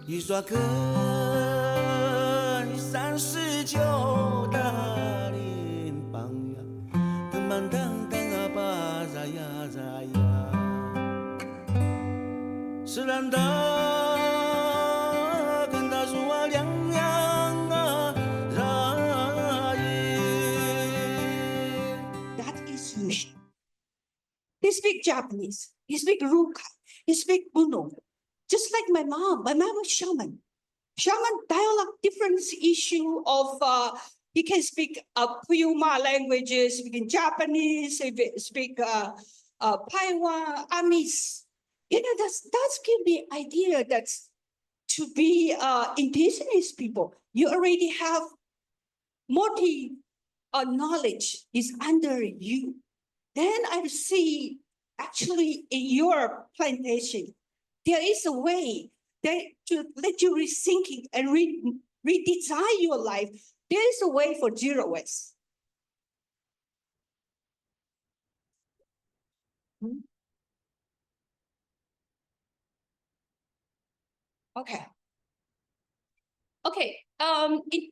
一刷根39大林邦呀，藤蔓当当啊巴扎呀扎呀，是兰达跟大树啊两样啊扎耶。That is Russian. They speak Japanese. They speak Rukai. They speak Buno. Just like my mom. My mom was shaman. Shaman dialogue difference issue of he can speak Puyuma languages, speaking Japanese, speak Paiwa, Amis. You know, that's give me idea that to be indigenous people, you already have multi knowledge is under you. Then I see actually in your plantation, there is a way that to let you rethinking and redesign your life. There is a way for zero waste. Okay. Okay.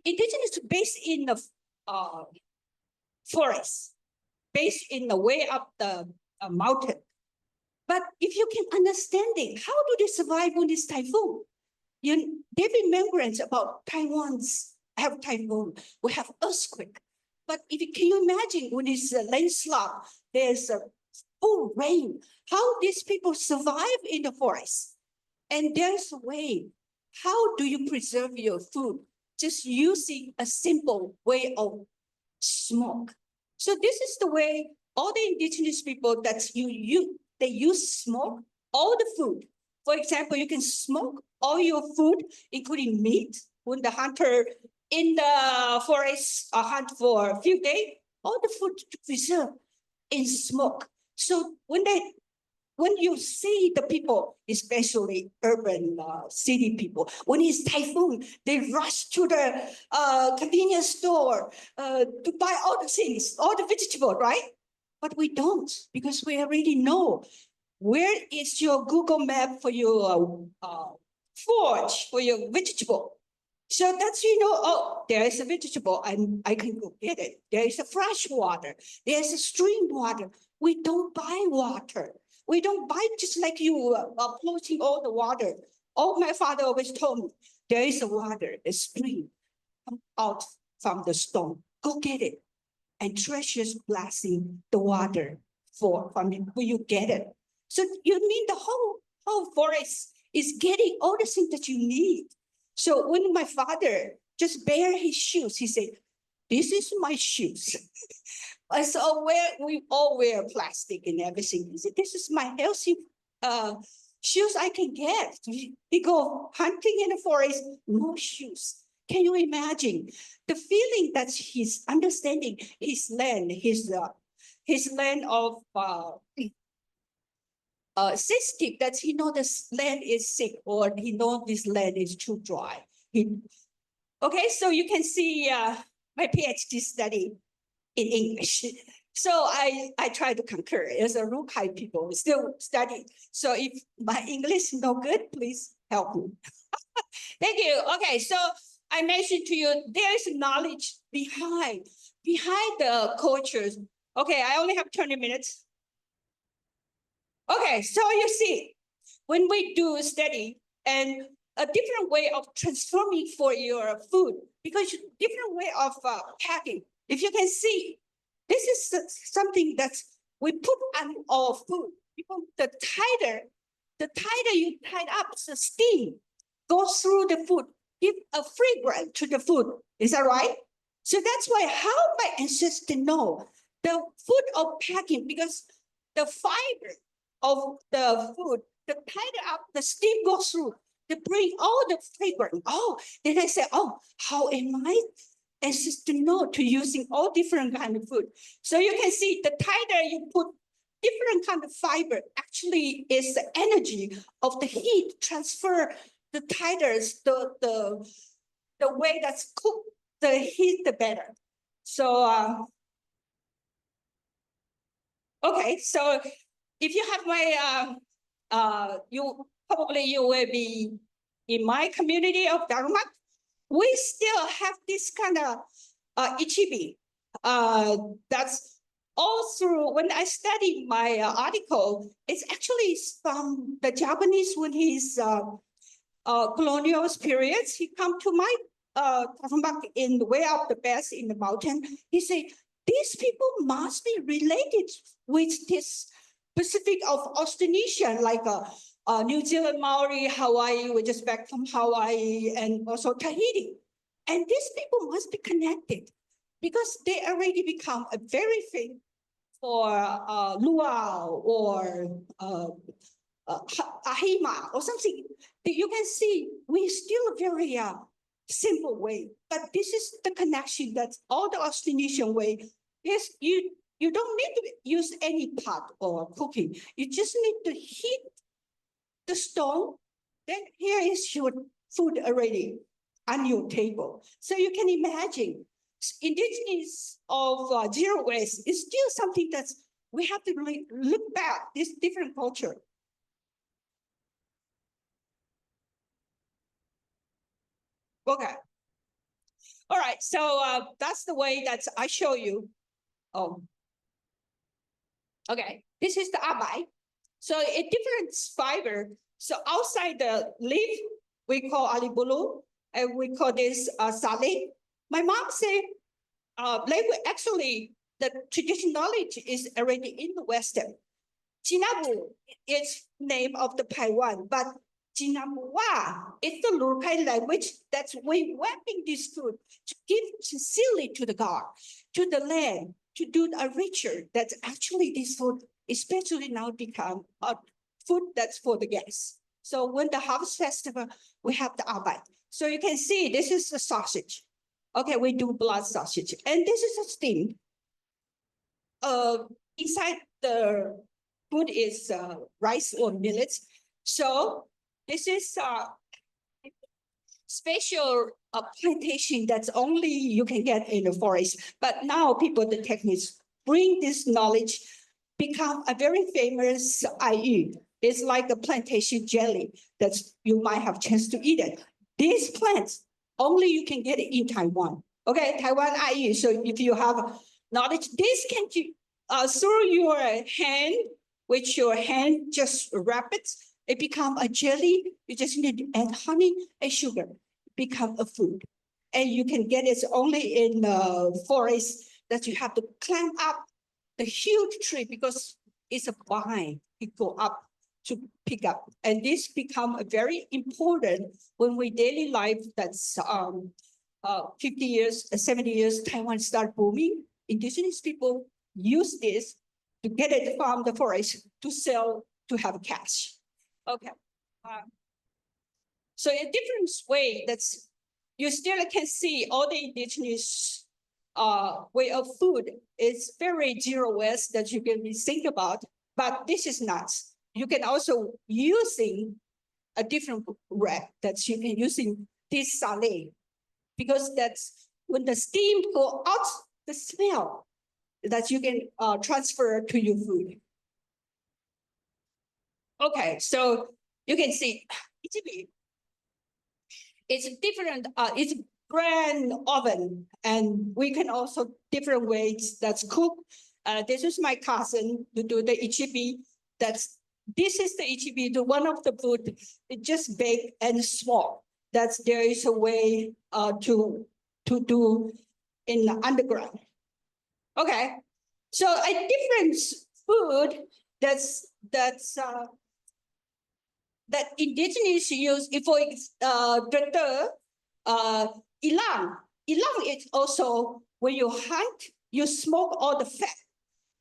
Indigenous based in the forest, based in the way up the mountain. But if you can understand it, how do they survive when it's typhoon? They've been remembrance about Taiwan's have typhoon, we have earthquake. But can you imagine when it's a landslide, there's a full rain, how these people survive in the forest? And there's a way. How do you preserve your food? Just using a simple way of smoke. So this is the way all the indigenous people that they use smoke all the food. For example, you can smoke all your food, including meat, when the hunter in the forest hunt for a few days, all the food to preserve in smoke. So when you see the people, especially urban city people, when it's typhoon, they rush to the convenience store to buy all the things, all the vegetable, right? But we don't, because we already know where is your Google map for your forage, for your vegetable. So that's, oh, there is a vegetable and I can go get it. There is a fresh water. There's a stream water. We don't buy water. We don't buy just like you are polluting all the water. Oh, my father always told me, there is a water, a stream out from the stone. Go get it. And treasures blessing the water from where you get it. So you mean the whole forest is getting all the things that you need. So when my father just bare his shoes, he said, this is my shoes. So we all wear plastic and everything. He said, this is my healthy shoes I can get. We go hunting in the forest, no shoes. Can you imagine the feeling that he's understanding his land, his land of cystic, that he know this land is sick or he know this land is too dry. Okay, so you can see my PhD study in English. So I try to concur as a Rukai people still study. So if my English is no good, please help me. Thank you. Okay, so I mentioned to you, there is knowledge behind the cultures. Okay, I only have 20 minutes. Okay, so you see, when we do a study and a different way of transforming for your food, because different way of packing. If you can see, this is something that we put on our food. Because the tighter you tie up, the steam goes through the food, give a fragrance to the food. Is that right? So that's why how my ancestors know the food of packing, because the fiber of the food, the tighter up, the steam goes through, they bring all the fragrance. Oh, then I say, oh, how am I ancestor know to using all different kind of food? So you can see the tighter you put different kind of fiber, actually is the energy of the heat transfer the tighters, the way that's cooked, the heat, the better. So, okay, so if you have my, you will be in my community of Dharma, we still have this kind of ichibi. That's all through, when I studied my article, it's actually from the Japanese when he's colonial periods. He come to my in the way up the best in the mountain. He said, these people must be related with this Pacific of Austronesian, like New Zealand, Maori, Hawaii, we're just back from Hawaii, and also Tahiti. And these people must be connected because they already become a very famous for luau or ahima or something. You can see we still very simple way, but this is the connection that's all the Austronesian way. Yes, you don't need to use any pot or cooking. You just need to heat the stone. Then here is your food already on your table. So you can imagine indigenous of zero waste is still something that's we have to really look back this different culture. Okay. All right, so that's the way that I show you. Oh, okay, this is the abai. So a different fiber. So outside the leaf, we call alibulu, and we call this sale. My mom said, actually, the traditional knowledge is already in the Western. Jinabu is name of the Taiwan, but Jinamua is the Rukai language that's we wrapping this food to give sincerely to the God, to the land, to do a richer. That's actually this food, especially now become a food that's for the guests. So when the harvest festival, we have the abai. So you can see this is the sausage. Okay, we do blood sausage, and this is a steam. Inside the food is rice or millet. So this is special plantation that's only you can get in the forest. But now people, the techniques bring this knowledge, become a very famous IU. It's like a plantation jelly that you might have chance to eat it. These plants, only you can get it in Taiwan. Okay, Taiwan IU. So if you have knowledge, this can through your hand, with your hand just wrap it, it become a jelly. You just need to add honey and sugar, become a food. And you can get it only in the forest that you have to climb up the huge tree because it's a vine. It go up to pick up. And this become a very important when we daily life that's 50 years, 70 years, Taiwan start booming. Indigenous people use this to get it from the forest to sell, to have cash. Okay. So a different way that's, you still can see all the indigenous way of food is very zero waste that you can think about, but this is not. You can also using a different wrap that you can using this sale, because that's when the steam go out, the smell that you can transfer to your food. Okay, so you can see it's different, it's brand oven, and we can also different ways that's cooked. This is my cousin to do the ichibi. This is the ichibi, the one of the food, it just bake and small. There is a way to do in the underground. Okay, so a different food that indigenous use for ilang. Ilang is also when you hunt, you smoke all the fat.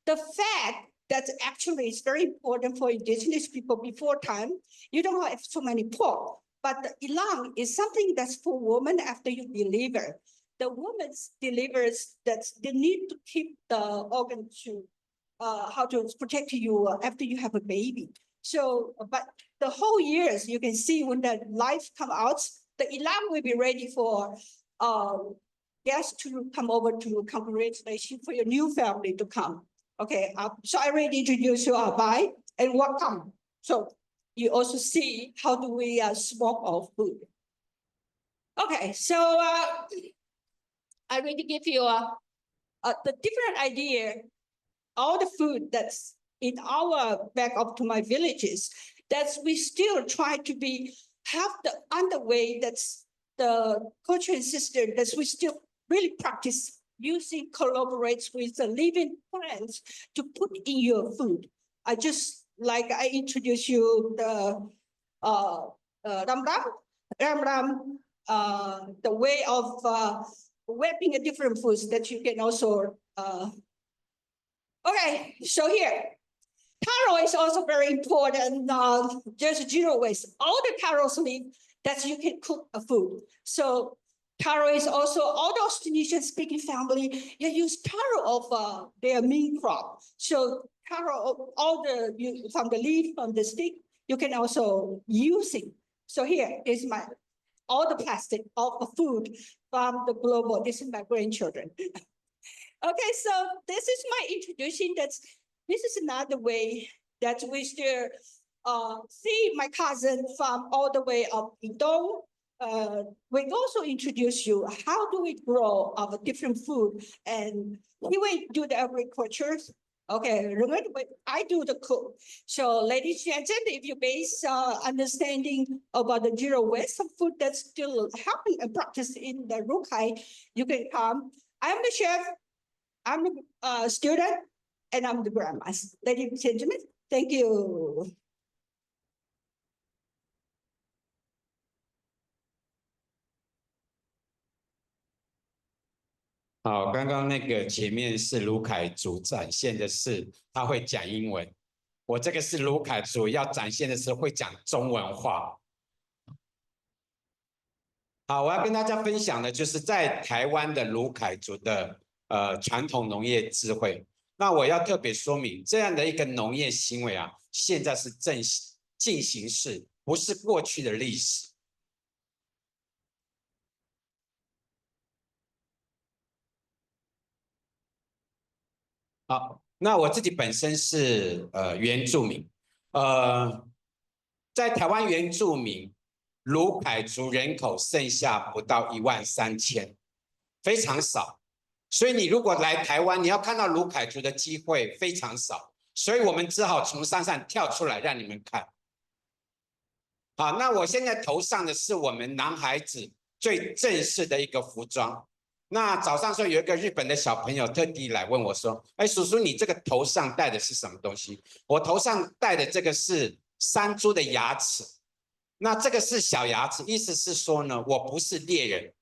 The fat that actually is very important for indigenous people before time. You don't have so many pork, but the ilang is something that's for women after you deliver. The woman delivers that they need to keep the organ to how to protect you after you have a baby. So, but the whole years you can see when the life come out, the ilang will be ready for guests to come over to congratulation for your new family to come. Okay, so I already introduced you Bai and what come. So you also see how do we smoke our food. Okay, so I'm going to give you the different idea, all the food that's in our back up to my villages, that's we still try to have the underway that's the culture and system that we still really practice using collaborates with the living plants to put in your food. I introduced you the ram, the way of wrapping a different foods that you can also. Okay, so here, taro is also very important. There's zero waste. All the taros leaf that you can cook a food. So taro is also all the Austronesian speaking family. You use taro of their main crop. So taro, from the leaf, from the stick, you can also use it. So here is all the plastic of the food from the global. This is my grandchildren. Okay, so this is my introduction. This is another way that we still see my cousin from all the way up Idong. We also introduce you how do we grow our different food, and here we do the agriculture. Okay, remember I do the cook. So ladies and gentlemen, if you base understanding about the zero waste of food that's still happening and practiced in the Rukai, you can come. I'm the chef, I'm the student, and I'm the grandmaster. Ladies and gentlemen, thank you.好，刚刚那个前面是卢凯族展现的是他会讲英文，我这个是卢凯族要展现的是会讲中文话。好，我要跟大家分享的就是在台湾的卢凯族的传统农业智慧。那我要特别说明，这样的一个农业行为啊，现在是进行式，不是过去的历史。好，那我自己本身是原住民，在台湾原住民卢凯族人口剩下不到13000，非常少。所以你如果来台湾，你要看到卢凯族的机会非常少，所以我们只好从山上跳出来让你们看。好，那我现在头上的是我们男孩子最正式的一个服装。那早上说有一个日本的小朋友特地来问我说：“哎，叔叔，你这个头上戴的是什么东西？”我头上戴的这个是山猪的牙齿，那这个是小牙齿，意思是说呢，我不是猎人。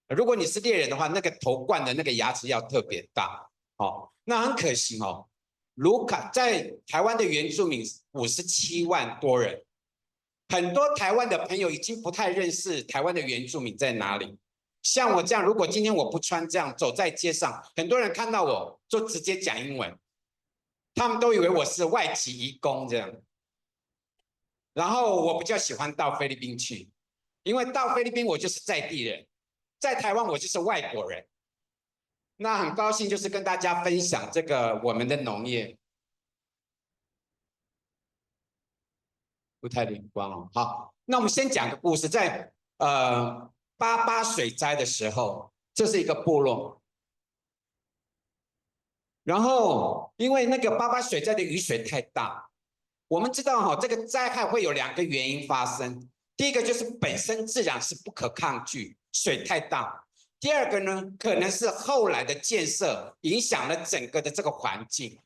如果你是猎人的话，那个头冠的那个牙齿要特别大。哦，那很可惜哦，卢卡在台湾的原住民57万多人，很多台湾的朋友已经不太认识台湾的原住民在哪里。像我这样，如果今天我不穿这样走在街上，很多人看到我就直接讲英文，他们都以为我是外籍移工这样。然后我比较喜欢到菲律宾去，因为到菲律宾我就是在地人，在台湾我就是外国人。那很高兴就是跟大家分享这个我们的农业。不太灵光哦。好，那我们先讲个故事，在88水灾的时候，这是一个部落。然后因为那个88水灾的雨水太大，我们知道哈，这个灾害会有2个原因发生。第一个就是本身自然是不可抗拒，水太大。第二个呢，可能是后来的建设影响了整个的这个环境。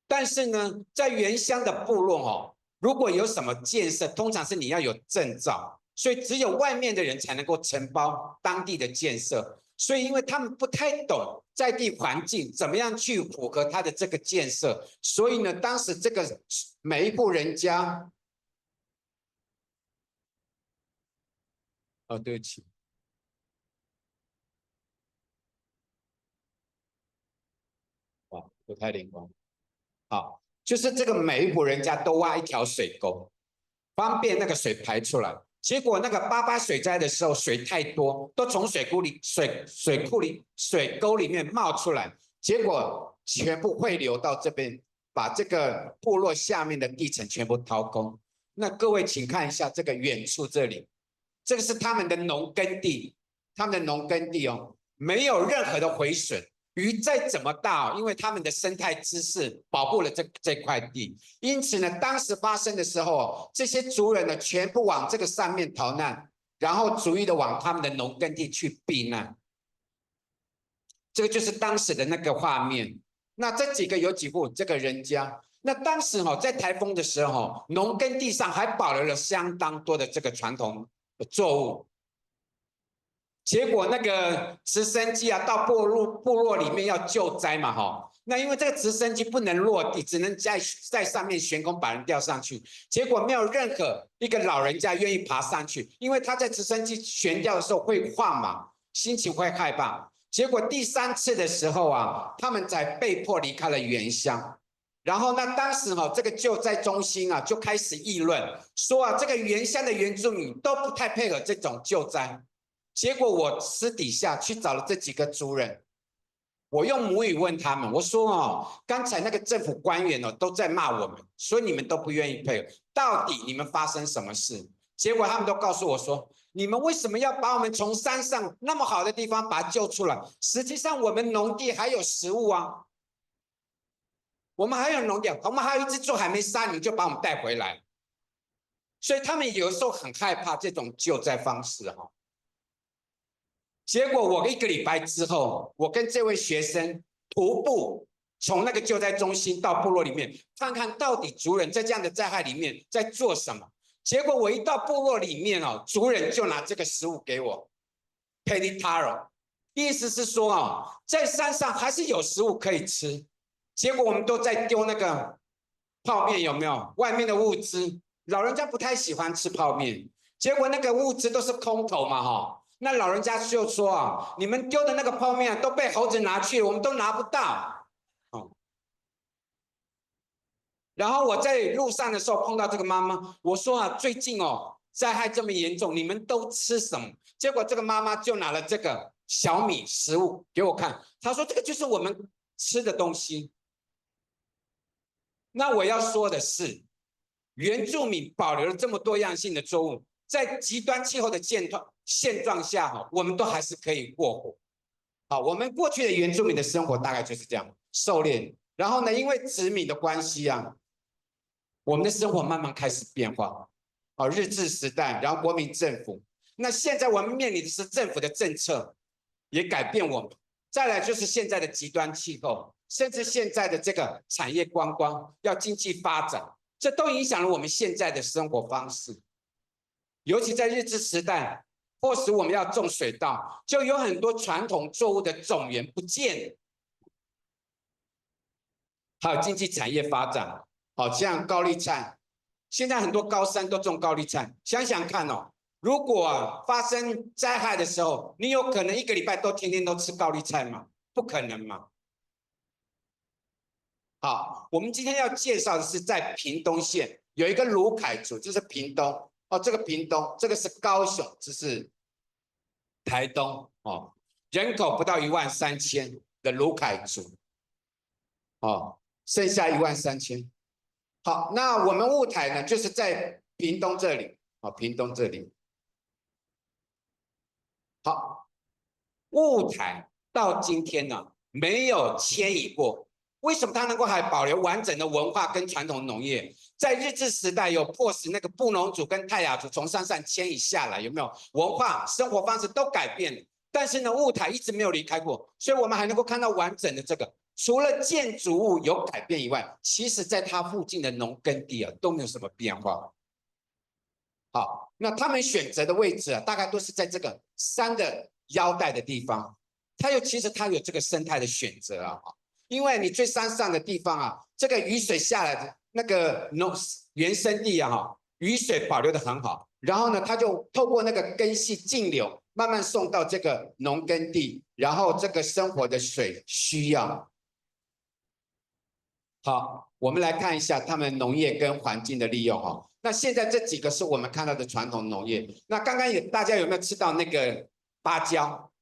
但是呢，在原乡的部落哦，如果有什么建设，通常是你要有证照。所以只有外面的人才能够承包当地的建设，所以因为他们不太懂在地环境怎么样去符合他的这个建设，所以呢，当时这个每一户人家，对不起，哇，不太灵光，好，就是这个每一户人家都挖一条水沟，方便那个水排出来。结果那个88水灾的时候，水太多，都从水沟里面冒出来，结果全部汇流到这边，把这个部落下面的地层全部掏空。那各位请看一下这个远处这里，这个是他们的农耕地，他们的农耕地哦，没有任何的毁损。鱼再怎么大哦，因为他们的生态知识保护了这块地，因此呢，当时发生的时候哦，这些族人呢全部往这个上面逃难，然后逐一的往他们的农耕地去避难。这个就是当时的那个画面。那这几个有几户这个人家，那当时哦，在台风的时候，农耕地上还保留了相当多的这个传统作物。结果那个直升机啊，到部落里面要救灾嘛，哈，那因为这个直升机不能落地，只能在上面悬空把人吊上去。结果没有任何一个老人家愿意爬上去，因为他在直升机悬吊的时候会晃嘛，心情会害怕。结果第3次的时候啊，他们才被迫离开了原乡。然后呢，当时这个救灾中心啊就开始议论说啊，这个原乡的原住民都不太配合这种救灾。结果我私底下去找了这几个族人，我用母语问他们，我说哦，刚才那个政府官员哦都在骂我们，说你们都不愿意配合，到底你们发生什么事？结果他们都告诉我说，你们为什么要把我们从山上那么好的地方把它救出来？实际上我们农地还有食物啊，我们还有农地，我们还有一只猪还没杀，你就把我们带回来。所以他们有时候很害怕这种救灾方式哈。结果我1个礼拜之后，我跟这位学生徒步从那个救灾中心到部落里面，看看到底族人在这样的灾害里面在做什么。结果我一到部落里面哦，族人就拿这个食物给我 ，Facilitator， 意思是说哦，在山上还是有食物可以吃。结果我们都在丢那个泡面，有没有？外面的物资，老人家不太喜欢吃泡面，结果那个物资都是空投嘛，哈。那老人家就说啊，你们丢的那个泡面都被猴子拿去了，我们都拿不到。然后我在路上的时候碰到这个妈妈，我说啊，最近哦灾害这么严重，你们都吃什么？结果这个妈妈就拿了这个小米食物给我看，她说这个就是我们吃的东西。那我要说的是，原住民保留了这么多样性的作物，在极端气候的现状下，我们都还是可以过活。好，我们过去的原住民的生活大概就是这样，狩猎。然后呢，因为殖民的关系啊，我们的生活慢慢开始变化。好，日治时代，然后国民政府，那现在我们面临的是政府的政策也改变我们。再来就是现在的极端气候，甚至现在的这个产业观光要经济发展，这都影响了我们现在的生活方式。尤其在日治时代，迫使我们要种水稻，就有很多传统作物的种源不见了。还有经济产业发展，好像高丽菜，现在很多高山都种高丽菜。想想看哦，如果发生灾害的时候，你有可能1个礼拜都天天都吃高丽菜吗？不可能嘛。好，我们今天要介绍的是在屏东县有一个鲁凯族，这是屏东哦，这个屏东，这个是高雄，这是台东哦，人口不到13000的鲁凯族哦，剩下13000。好，那我们雾台呢，就是在屏东这里哦，屏东这里。好，雾台到今天呢没有迁移过。为什么它能够还保留完整的文化跟传统农业？在日治时代有迫使那个布农族跟泰雅族从山上迁移下来，有没有？文化、生活方式都改变了，但是呢，雾台一直没有离开过，所以我们还能够看到完整的这个。除了建筑物有改变以外，其实在它附近的农耕地啊都没有什么变化。好，那他们选择的位置啊，大概都是在这个山的腰带的地方。其实它有这个生态的选择啊。因为你最山上的地方啊，这个雨水下来的那个原生地啊，雨水保留得很好，然后呢，它就透过那个根系径流，慢慢送到这个农耕地，然后这个生活的水需要。好，我们来看一下他们农业跟环境的利用哈。那现在这几个是我们看到的传统农业。那刚刚大家有没有吃到那个芭蕉？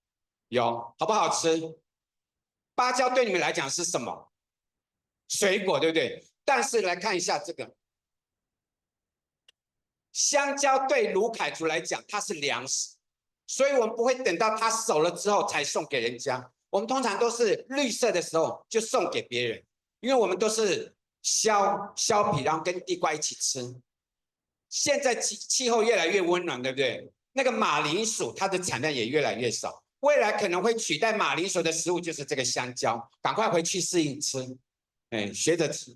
有，好不好吃？芭蕉对你们来讲是什么？水果，对不对？但是来看一下这个，香蕉对鲁凯族来讲，它是粮食，所以我们不会等到它熟了之后才送给人家。我们通常都是绿色的时候就送给别人，因为我们都是削皮，然后跟地瓜一起吃。现在气候越来越温暖，对不对？那个马铃薯它的产量也越来越少，未来可能会取代马铃薯的食物就是这个香蕉，赶快回去适应吃，学着吃。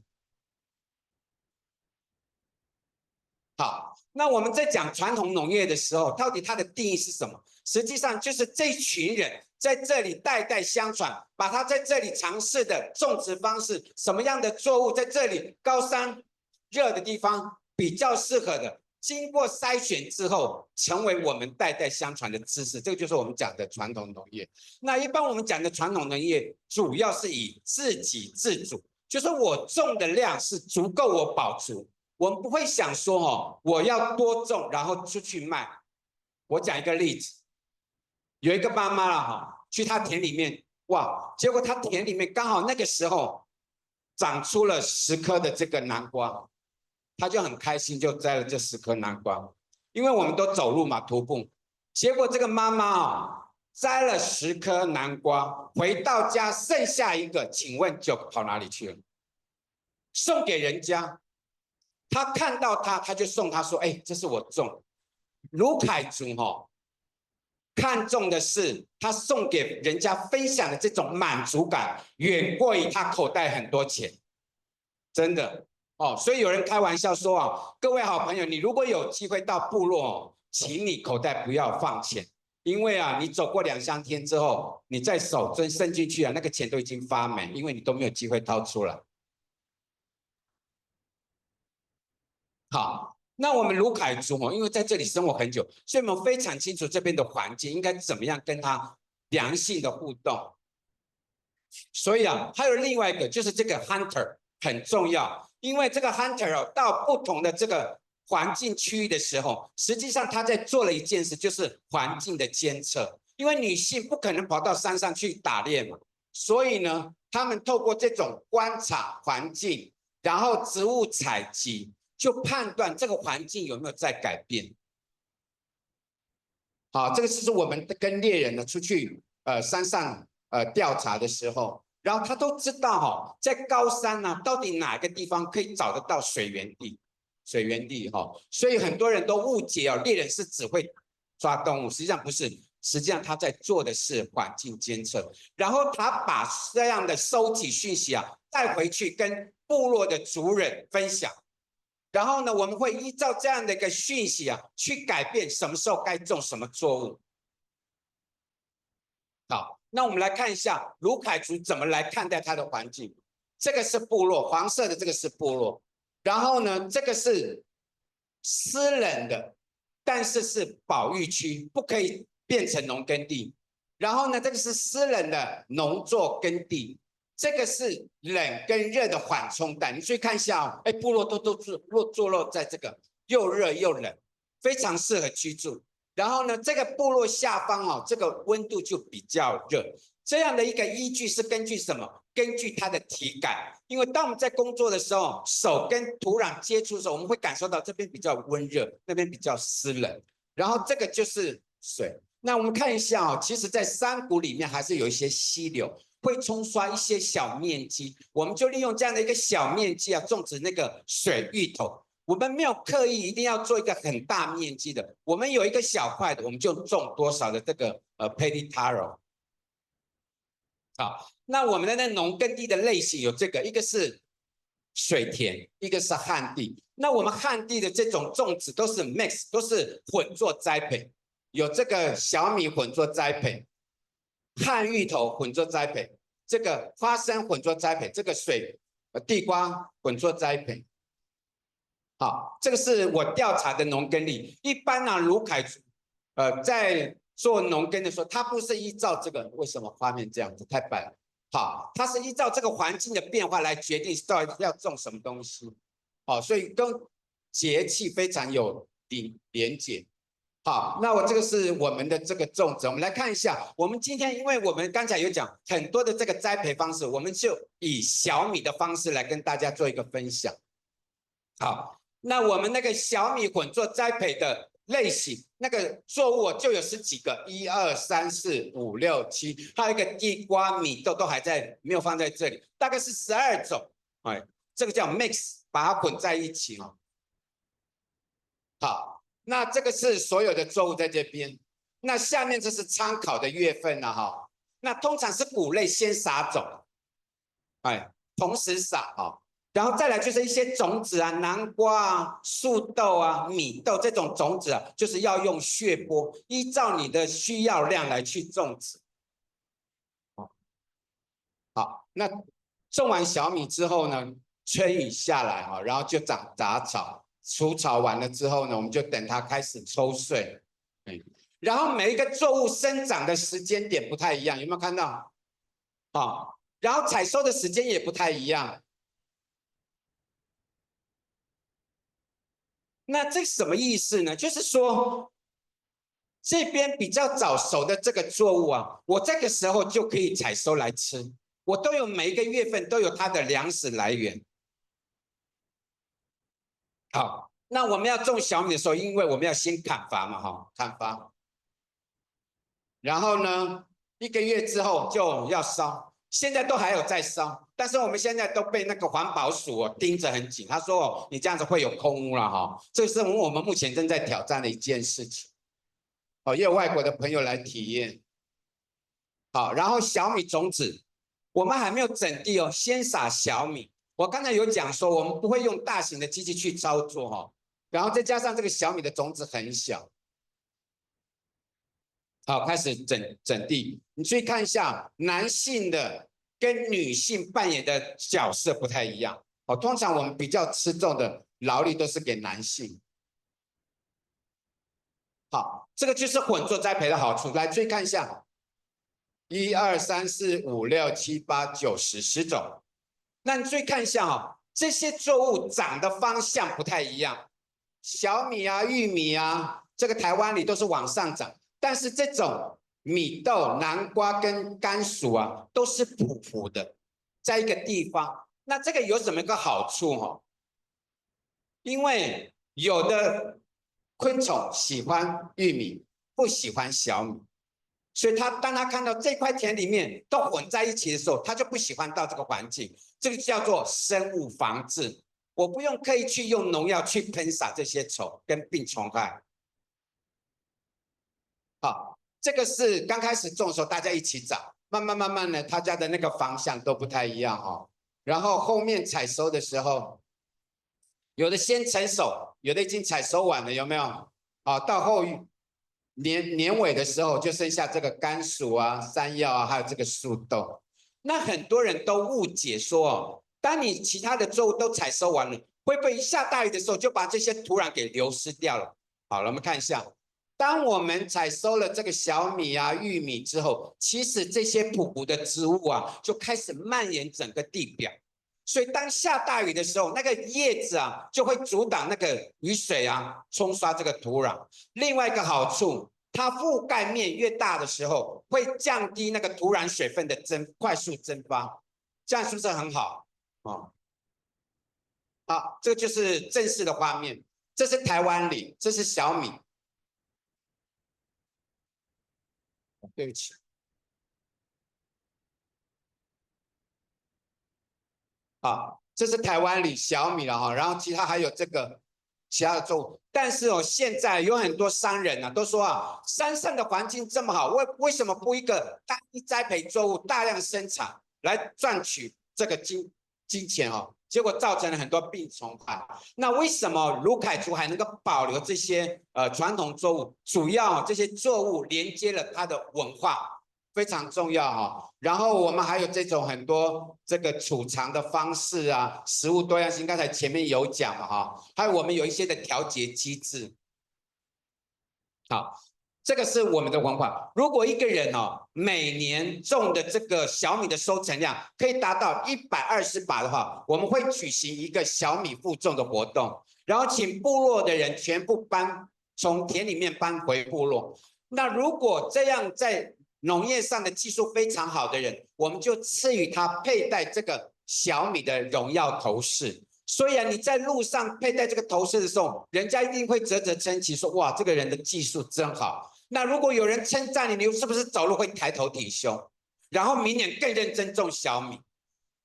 好，那我们在讲传统农业的时候，到底它的定义是什么？实际上就是这群人在这里代代相传，把他在这里尝试的种植方式，什么样的作物在这里高山热的地方比较适合的，经过筛选之后，成为我们代代相传的知识，这个就是我们讲的传统农业。那一般我们讲的传统农业，主要是以自给自足，就是我种的量是足够我饱足。我们不会想说我要多种，然后出去卖。我讲一个例子，有一个妈妈去她田里面，哇，结果她田里面刚好那个时候长出了10颗的这个南瓜，她就很开心，就摘了这10颗南瓜。因为我们都走路嘛，徒步，结果这个妈妈摘了10颗南瓜，回到家剩下一个，请问就跑哪里去了？送给人家。他看到他就送他说：“这是我种。”鲁凯族看重的是他送给人家分享的这种满足感，远过于他口袋很多钱，真的所以有人开玩笑说各位好朋友，你如果有机会到部落请你口袋不要放钱，因为你走过2三天之后，你在手伸进去那个钱都已经发霉，因为你都没有机会掏出来。好，那我们鲁凯族因为在这里生活很久，所以我们非常清楚这边的环境应该怎么样跟它良性的互动。所以还有另外一个就是这个 hunter 很重要，因为这个 hunter 到不同的这个环境区域的时候，实际上他在做了一件事，就是环境的监测。因为女性不可能跑到山上去打猎嘛，所以呢，他们透过这种观察环境，然后植物采集，就判断这个环境有没有在改变。好，这个是我们跟猎人呢出去山上调查的时候，然后他都知道在高山到底哪个地方可以找得到水源地，所以很多人都误解猎人是只会抓动物，实际上不是，实际上他在做的是环境监测，然后他把这样的收集讯息带回去跟部落的族人分享。然后呢，我们会依照这样的一个讯息去改变什么时候该种什么作物。好，那我们来看一下鲁凯族怎么来看待它的环境。这个是部落，黄色的这个是部落。然后呢，这个是私人的，但是是保育区，不可以变成农耕地。然后呢，这个是私人的农作耕地。这个是冷跟热的缓冲带，你注意看一下部落都坐落在这个又热又冷，非常适合居住。然后呢，这个部落下方这个温度就比较热。这样的一个依据是根据什么？根据它的体感。因为当我们在工作的时候，手跟土壤接触的时候，我们会感受到这边比较温热，那边比较湿冷。然后这个就是水。那我们看一下其实在山谷里面还是有一些溪流。会冲刷一些小面积，我们就利用这样的一个小面积种植那个水芋头。我们没有刻意一定要做一个很大面积的，我们有一个小块的，我们就种多少的这个petty taro。好，那我们的那农耕地的类型有这个，一个是水田，一个是旱地。那我们旱地的这种种植都是 mix， 都是混作栽培，有这个小米混作栽培。旱芋头混作栽培，这个花生混作栽培，这个地瓜混作栽培。好，这个是我调查的农耕地。一般鲁凯族在做农耕的时候，他不是依照这个，为什么画面这样子太白了？好，他是依照这个环境的变化来决定到底要种什么东西。好，所以跟节气非常有连结。好，那这个是我们的这个种植，我们来看一下。我们今天，因为我们刚才有讲很多的这个栽培方式，我们就以小米的方式来跟大家做一个分享。好，那我们那个小米混作栽培的类型，那个作物就有10几个，1、2、3、4、5、6、7，还有一个地瓜、米豆都还在没有放在这里，大概是12种。哎，这个叫 mix， 把它混在一起哦。好，那这个是所有的作物在这边。那下面这是参考的月份了哈。那通常是谷类先撒种，哎，同时撒哈。然后再来就是一些种子啊，南瓜啊、树豆啊、米豆这种种子啊，就是要用血播，依照你的需要量来去种植。好，那种完小米之后呢，春雨下来哈，然后就长杂草，除草完了之后呢，我们就等它开始抽穗。然后每一个作物生长的时间点不太一样，有没有看到？好，然后采收的时间也不太一样。那这什么意思呢？就是说，这边比较早熟的这个作物啊，我这个时候就可以采收来吃，我都有每一个月份都有它的粮食来源。好，那我们要种小米的时候，因为我们要先砍伐嘛，哈，砍伐，然后呢，1个月之后就要烧。现在都还有在烧，但是我们现在都被那个环保署盯着很紧。他说：“你这样子会有空污了哈。”这是我们目前正在挑战的一件事情。哦，也有外国的朋友来体验。好，然后小米种子，我们还没有整地哦，先撒小米。我刚才有讲说，我们不会用大型的机器去操作哈，然后再加上这个小米的种子很小。好，开始整地。你注意看一下，男性的跟女性扮演的角色不太一样。哦，通常我们比较吃重的劳力都是给男性。好，这个就是混作栽培的好处。来，注意看一下，1、2、3、4、5、6、7、8、9、10种。那你注意看一下哈，这些作物长的方向不太一样。小米啊、玉米啊，这个台湾里都是往上长。但是这种米豆、南瓜跟甘薯啊，都是匍匐的，在一个地方。那这个有什么一个好处哈？因为有的昆虫喜欢玉米，不喜欢小米，所以当他看到这块田里面都混在一起的时候，他就不喜欢到这个环境。这个叫做生物防治，我不用刻意去用农药去喷洒这些虫跟病虫害。好，这个是刚开始种的时候大家一起长，慢慢呢，大家的那个方向都不太一样哦。然后后面采收的时候，有的先成熟，有的已经采收完了，有没有？啊，到后年尾的时候就剩下这个甘薯啊、山药啊，还有这个树豆。那很多人都误解说，当你其他的作物都采收完了，会不会一下大雨的时候就把这些土壤给流失掉了？好了，我们看一下。当我们采收了这个小米啊、玉米之后，其实这些匍匐的植物啊，就开始蔓延整个地表。所以当下大雨的时候，那个叶子啊，就会阻挡那个雨水啊，冲刷这个土壤。另外一个好处，它覆盖面越大的时候，会降低那个土壤水分的快速蒸发，这样是不是很好？哦，好，这个就是正式的画面。这是台湾里，这是小米。对不起，好，这是台湾里小米了哈，然后其他还有这个其他的作物，但是哦，现在有很多商人啊，都说啊，山上的环境这么好，为什么不一个单一栽培作物大量生产来赚取这个金钱哦？结果造成了很多病虫害。那为什么鲁凯族还能够保留这些传统作物？主要这些作物连接了它的文化。非常重要哈，然后我们还有这种很多这个储藏的方式啊，食物多样性，刚才前面有讲了哈，还有我们有一些的调节机制。好，这个是我们的文化。如果一个人哦，每年种的这个小米的收成量可以达到120把的话，我们会举行一个小米复种的活动，然后请部落的人全部从田里面搬回部落。那如果这样在农业上的技术非常好的人，我们就赐予他佩戴这个小米的荣耀头饰。所以啊，你在路上佩戴这个头饰的时候，人家一定会啧啧称奇，说哇，这个人的技术真好。那如果有人称赞你，你是不是走路会抬头挺胸？然后明年更认真种小米。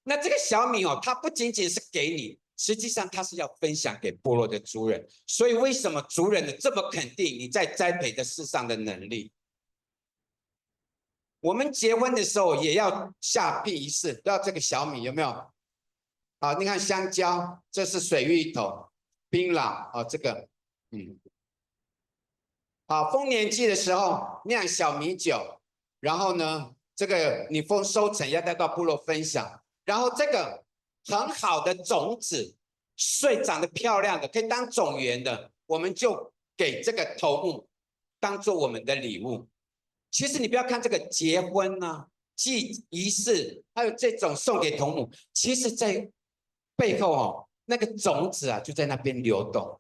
那这个小米哦，它不仅仅是给你，实际上它是要分享给部落的族人。所以为什么族人的这么肯定你在栽培的事上的能力？我们结婚的时候也要下聘仪式，要这个小米有没有？好，你看香蕉，这是水芋头，槟榔哦，这个好，丰年祭的时候酿小米酒，然后呢，这个你收成要带到部落分享，然后这个很好的种子，穗长得漂亮的，可以当种源的，我们就给这个头目当做我们的礼物。其实你不要看这个结婚啊、祭仪式，还有这种送给头目，其实在背后哦，那个种子啊就在那边流动。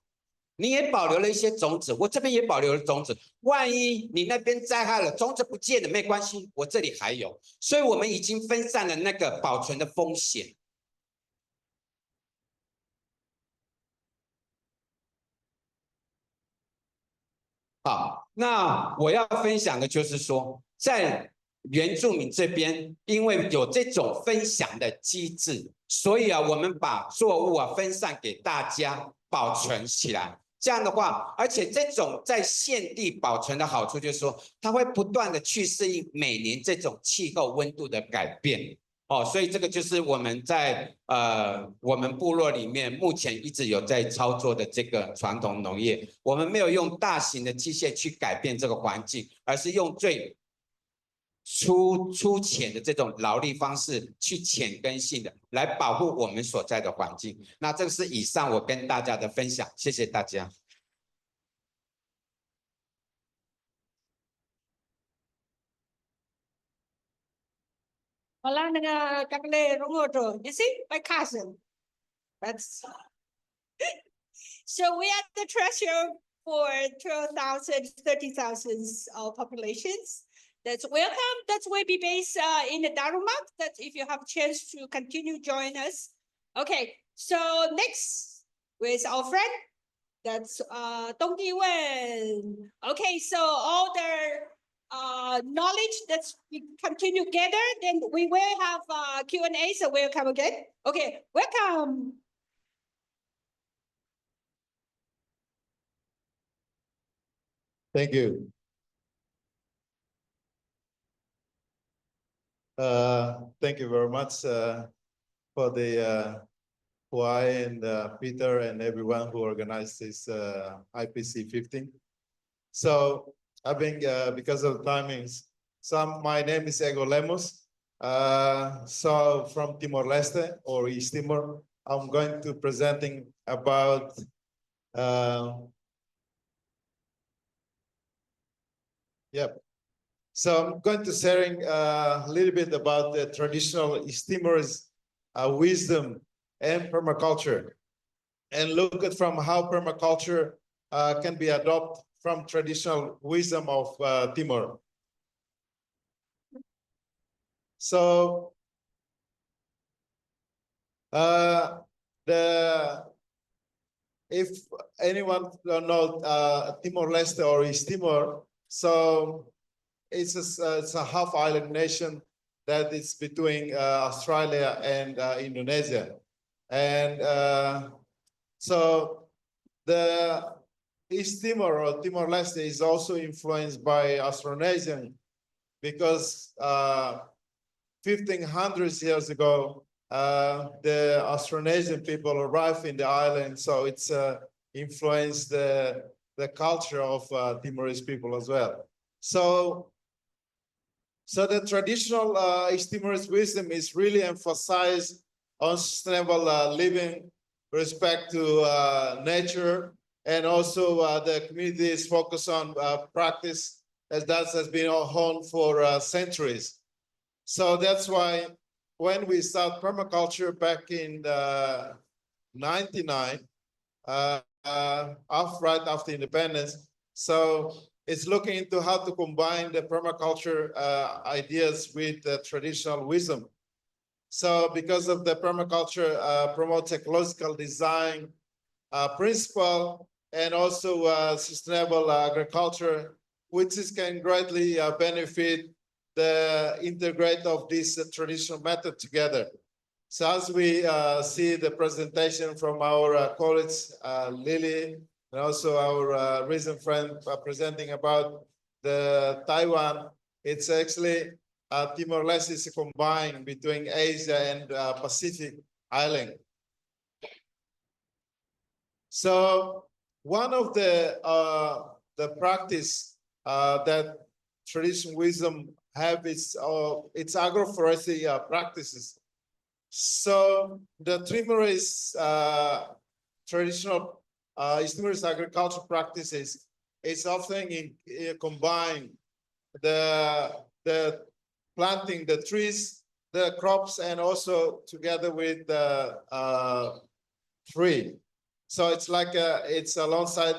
你也保留了一些种子，我这边也保留了种子。万一你那边灾害了，种子不见了，没关系，我这里还有。所以我们已经分散了那个保存的风险。好，那我要分享的就是说，在原住民这边，因为有这种分享的机制，所以啊，我们把作物啊分散给大家保存起来。这样的话，而且这种在现地保存的好处就是说，它会不断的去适应每年这种气候温度的改变。哦，所以这个就是我们在我们部落里面目前一直有在操作的这个传统农业，我们没有用大型的机械去改变这个环境，而是用最粗浅的这种劳力方式去浅根性的来保护我们所在的环境。那这个是以上我跟大家的分享，谢谢大家。Wala na nga kakle rungoto. You see, my cousin. That's so we are the treasure for 12,000, 30,000 populations. That's welcome. That's why we based in the Darumak. That if you have a chance to continue join us. Okay, so next with our friend. That's東帝汶. Okay, so all the knowledge that's we continue together, then we will have Q&A, so welcome again. Okay, welcome. Thank you. Thank you very much for the Huai and Peter and everyone who organized this IPC15. So I think because of timings, my name is Lemos. So from Timor-Leste or East Timor, I'm going to presenting about So I'm going to sharing a little bit about the traditional East Timor's wisdom and permaculture, and look at from how permaculture can be adopted from traditional wisdom of Timor. So if anyone don't know Timor-Leste or East Timor, so it's a half island nation that is between Australia and Indonesia. And so the East Timor or Timor-Leste is also influenced by Austronesian, because 1500 years ago, the Austronesian people arrived in the island, so it's influenced the culture of Timorese people as well. So the traditional East Timorese wisdom is really emphasized on sustainable living, respect to nature, and also the community is focused on practice as that has been honed for centuries. So that's why when we start permaculture back in 99, right after independence, so it's looking into how to combine the permaculture ideas with the traditional wisdom. So because of the permaculture promotes ecological design principle and also sustainable agriculture, which can greatly benefit the integrate of this traditional method together. So as we see the presentation from our colleagues, Lily, and also our recent friend presenting about the Taiwan, it's actually Timor-Leste is combined between Asia and Pacific Island. So one of the practice that traditional wisdom have is its agroforestry practices. So the Timorese traditional Timorese agriculture practices is often combine the planting the trees, the crops, and also together with the tree. So it's like it's alongside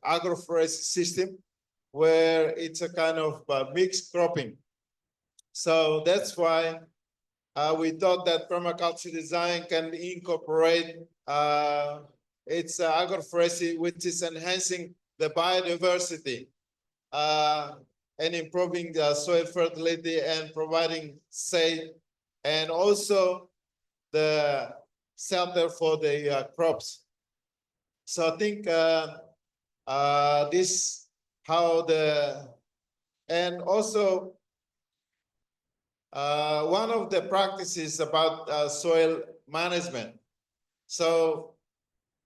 agroforestry system where it's a kind of mixed cropping. So that's why we thought that permaculture design can incorporate its agroforestry, which is enhancing the biodiversity and improving the soil fertility and providing shade and also the shelter for the crops. So I think this how and also one of the practices about soil management. So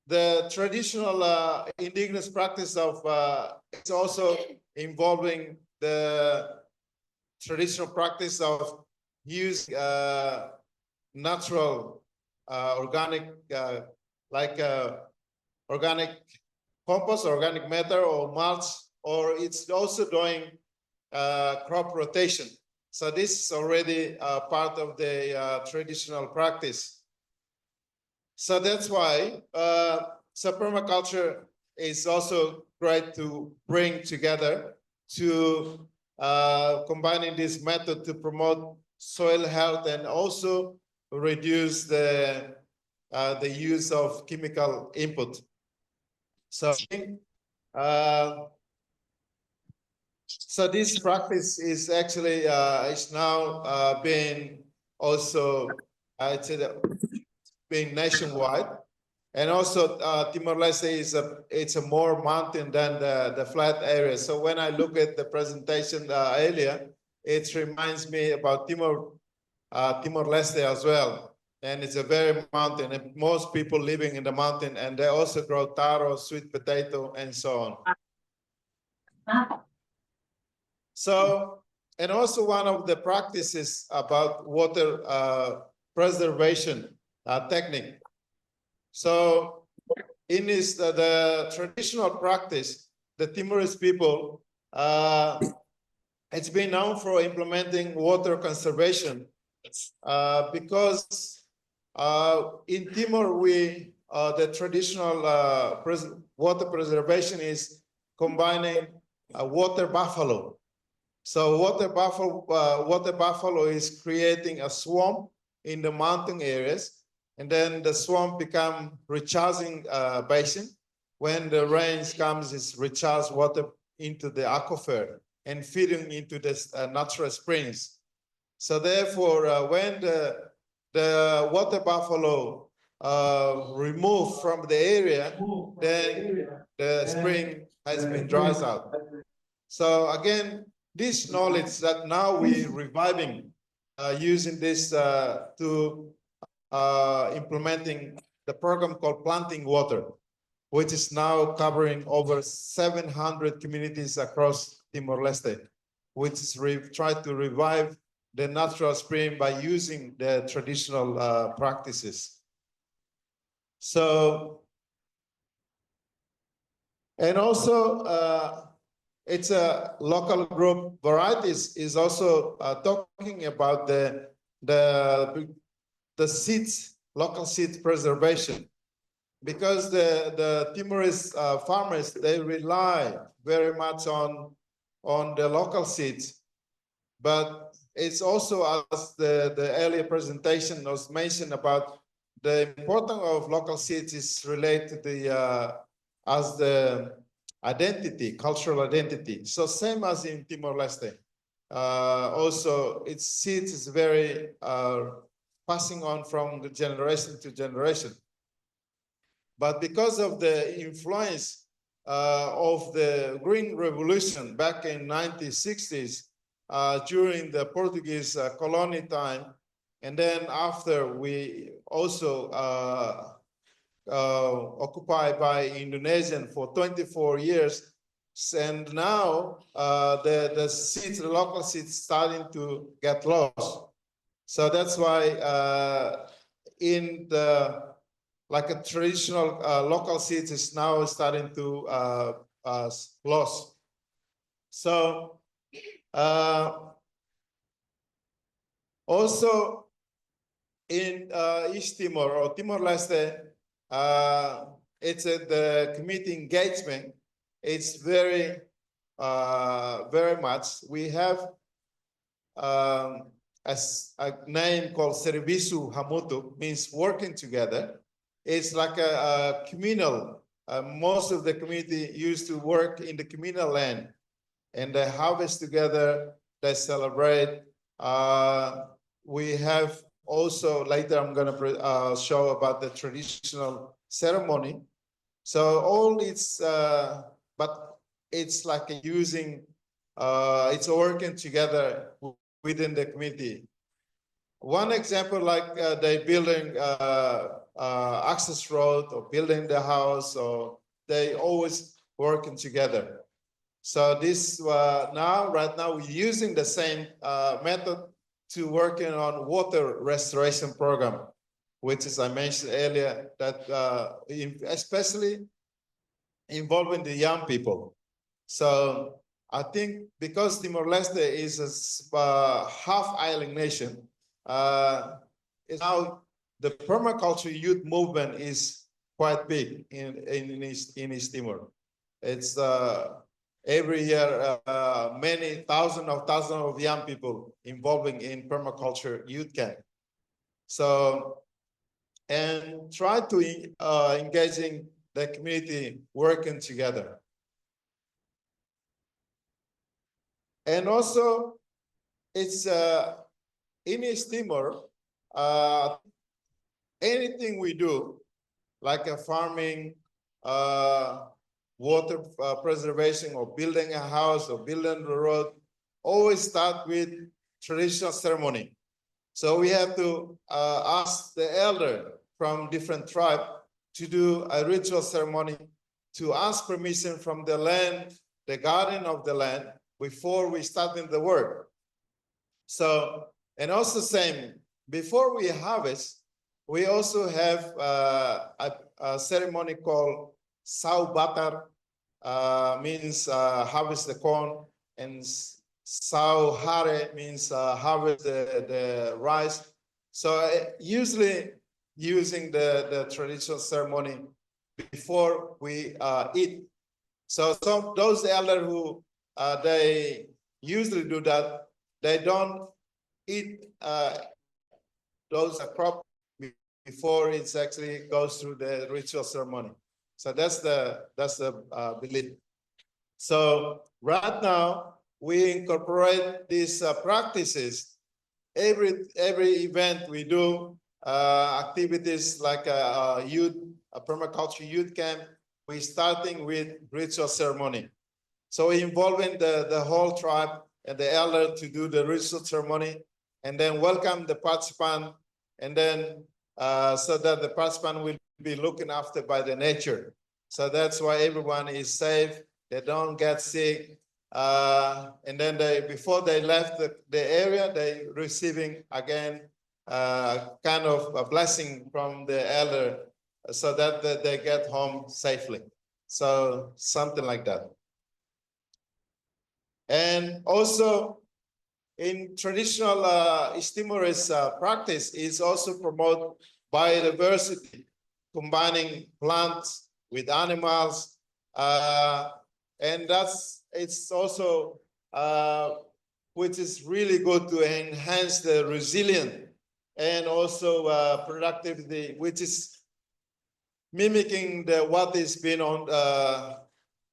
the traditional indigenous practice of it's also involving the traditional practice of using natural organic like organic compost, organic matter, or mulch, or it's also doing crop rotation. So this is already part of the traditional practice. So that's why so permaculture is also great to bring together to combining this method to promote soil health and also reduce the use of chemical input. So so this practice is actually is now being also being nationwide, and also Timor-Leste is it's a more mountain than the flat area. So when I look at the presentation earlier, it reminds me about Timor-Leste as well. And it's a very mountain, and most people living in the mountain, and they also grow taro, sweet potato, and so on. So, and also one of the practices about water preservation technique. So in this, the traditional practice, the Timorese people, it's been known for implementing water conservation because in Timor, the traditional water preservation is combining water buffalo. So water buffalo is creating a swamp in the mountain areas, and then the swamp become recharging basin. When the rains comes, it's recharge water into the aquifer and feeding into the natural springs. So therefore, when the water buffalo removed from the area, then the spring has been dries out. So again, this knowledge that now we're reviving, using this to implementing the program called Planting Water, which is now covering over 700 communities across Timor-Leste, which is try to revive the natural spring by using the traditional practices. So, and also it's a local group. Varieties is also talking about the seeds, local seed preservation, because the Timorese farmers, they rely very much on the local seeds, but it's also, as the earlier presentation was mentioned about the importance of local cities related to the as the identity, cultural identity. So same as in Timor-Leste. Also, its seeds is very passing on from the generation to generation. But because of the influence of the Green Revolution back in 1960s, during the Portuguese colony time, and then after we also occupied by Indonesian for 24 years, and now the seeds, the local seeds, starting to get lost. So that's why in the like a traditional local seeds is now starting to lost. So also in East Timor or Timor-Leste, it's the community engagement. It's very much. We have a name called Serviço Hamutu, means working together. It's like a communal. Most of the community used to work in the communal land, and they harvest together, they celebrate. We have also, later I'm going to show about the traditional ceremony. So all it's, but it's like using, it's working together within the community. One example, like they building access road or building the house, or they always working together. So this right now we're using the same method to working on water restoration program, which is I mentioned earlier that especially involving the young people. So I think because Timor-Leste is a half island nation, now the permaculture youth movement is quite big in East Timor. It's every year many thousands of young people involving in permaculture youth camp. So and try to engaging the community working together. And also it's in East Timor, anything we do, like a farming, water preservation, or building a house, or building the road, always start with traditional ceremony. So we have to ask the elder from different tribe to do a ritual ceremony, to ask permission from the land, the guardian of the land, before we start in the work. So, and also same, before we harvest, we also have a ceremony called Sau Batar, means harvest the corn, and Sau Hare means harvest the rice. So usually using the traditional ceremony before we eat. So some those elders who they usually do that, they don't eat those crops before it actually goes through the ritual ceremony. So that's the belief. So right now we incorporate these practices. Every event we do, activities like a permaculture youth camp, we're starting with ritual ceremony. So involving the whole tribe and the elder to do the ritual ceremony, and then welcome the participant, and then so that the participant will be looking after by the nature. So that's why everyone is safe, they don't get sick. And then before they left the area, they receiving again kind of a blessing from the elder, so that they get home safely. So something like that. And also in traditional East Timorese practice is also promote biodiversity, combining plants with animals. And it's also which is really good to enhance the resilience and also productivity, which is mimicking what is been on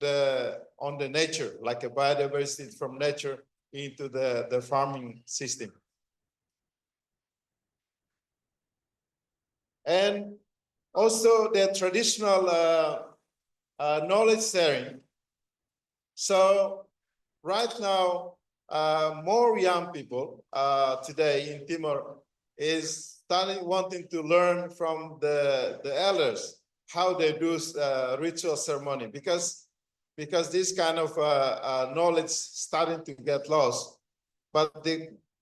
the nature, like a biodiversity from nature into the farming system. And also the traditional knowledge sharing. So right now, more young people today in Timor is wanting to learn from the elders how they do ritual ceremony, because this kind of knowledge starting to get lost. But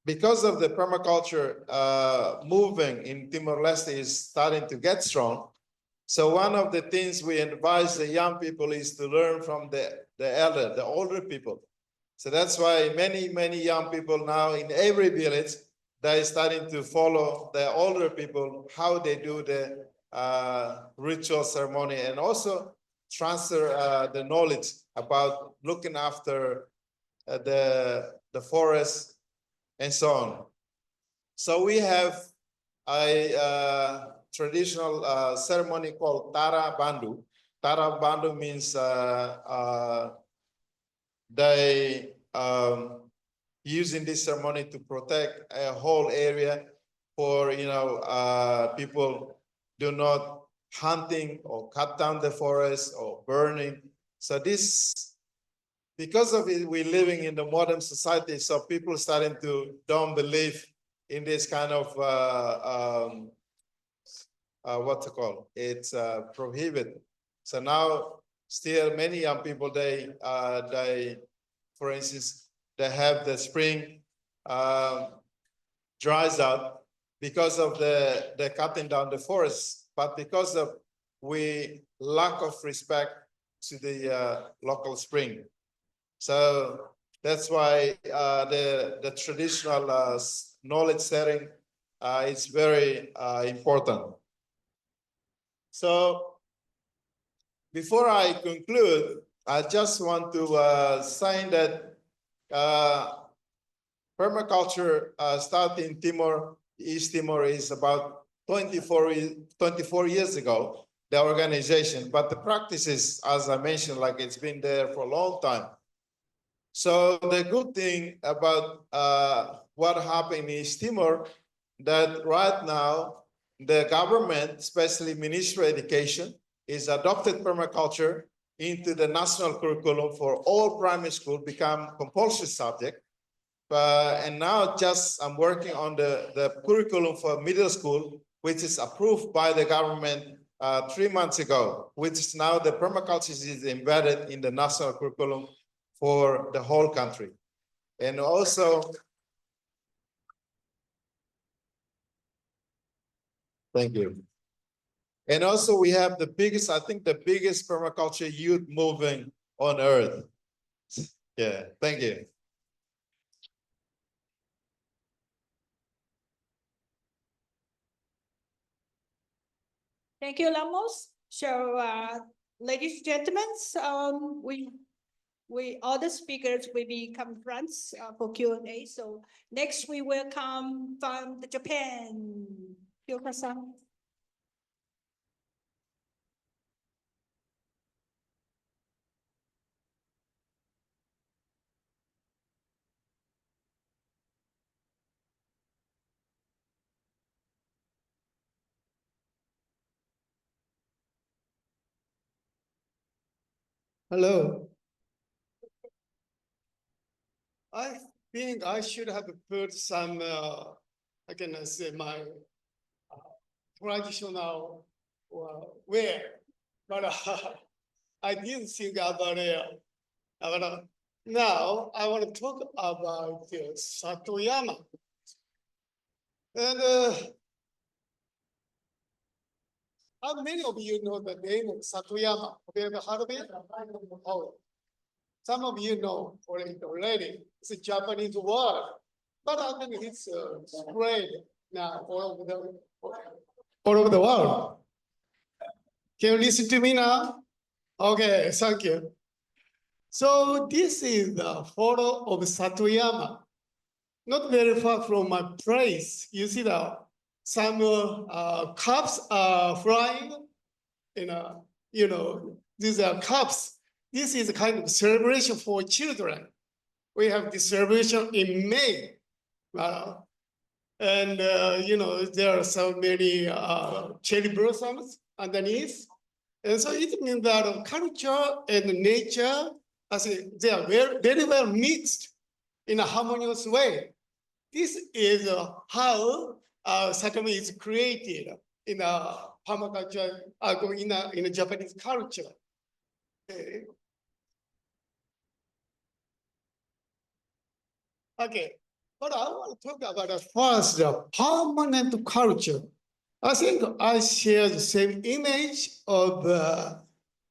because of the permaculture movement in Timor-Leste is starting to get strong, so one of the things we advise the young people is to learn from the older people. So that's why many young people now in every village, they're starting to follow the older people, how they do the ritual ceremony, and also transfer the knowledge about looking after the forest and so on. So we have a traditional ceremony called Tara Bandu. Tara Bandu means they using this ceremony to protect a whole area for people do not hunting or cut down the forest or burning. So this, because of it, we're living in the modern society, so people starting to don't believe in this kind of what's it called? It's prohibited. So now still many young people, they for instance, they have the spring dries out because of the cutting down the forests, but because of lack of respect to the local spring. So that's why the traditional knowledge sharing is very important. So before I conclude, I just want to say that permaculture started in Timor, East Timor is about 24 years ago, the organization, but the practices, as I mentioned, like it's been there for a long time. So the good thing about what happened in East Timor, that right now, the government, especially Ministry of Education, is adopted permaculture into the national curriculum for all primary school, become compulsory subject. And now I'm working on the curriculum for middle school, which is approved by the government 3 months ago, which is now the permaculture is embedded in the national curriculum for the whole country. And also, thank you. And also we have the biggest, I think the biggest permaculture youth movement on earth. Yeah, thank you. Thank you, Lemos. So, ladies and gentlemen, we all the speakers will become friends for Q&A. So next we welcome from Japan, Kiyokazu. Hello. I think I should have put some, I can say my traditional wear, but I didn't think about it. Now I want to talk about Satoyama. And how many of you know the name of Satoyama? Have you ever heard of it? Oh, some of you know already. It's a Japanese word, but I think it's spread now all over the world. Can you listen to me now? Okay, thank you. So this is the photo of Satoyama. not very far from my place, you see some cups are flying. These are cups. This is a kind of celebration for children. We have this celebration in May. There are so many cherry blossoms underneath. And so it means that culture and nature, I think they are very, very well mixed in a harmonious way. This is how Satoyama is created in a permaculture, in a Japanese culture. Okay, but I want to talk about first the permanent culture. I think I share the same image of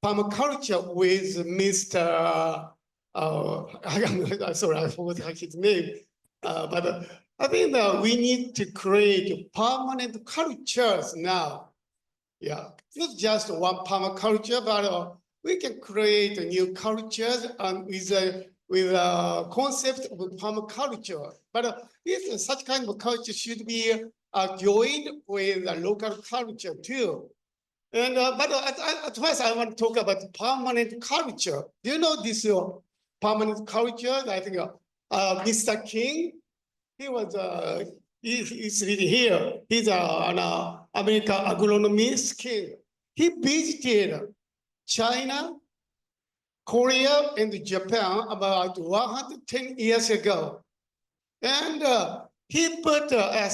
permaculture with Mr. I'm sorry, I forgot his name. But I think that we need to create permanent cultures now. Yeah, not just one permaculture, but we can create new cultures and with a concept of permaculture. But this such kind of culture should be joined with a local culture too. And but at first I want to talk about permanent culture. Do you know this permanent culture? I think Mr. King, he was he's really here. He's an American agronomist king. He visited China, Korea, and Japan about 110 years ago. And he put, and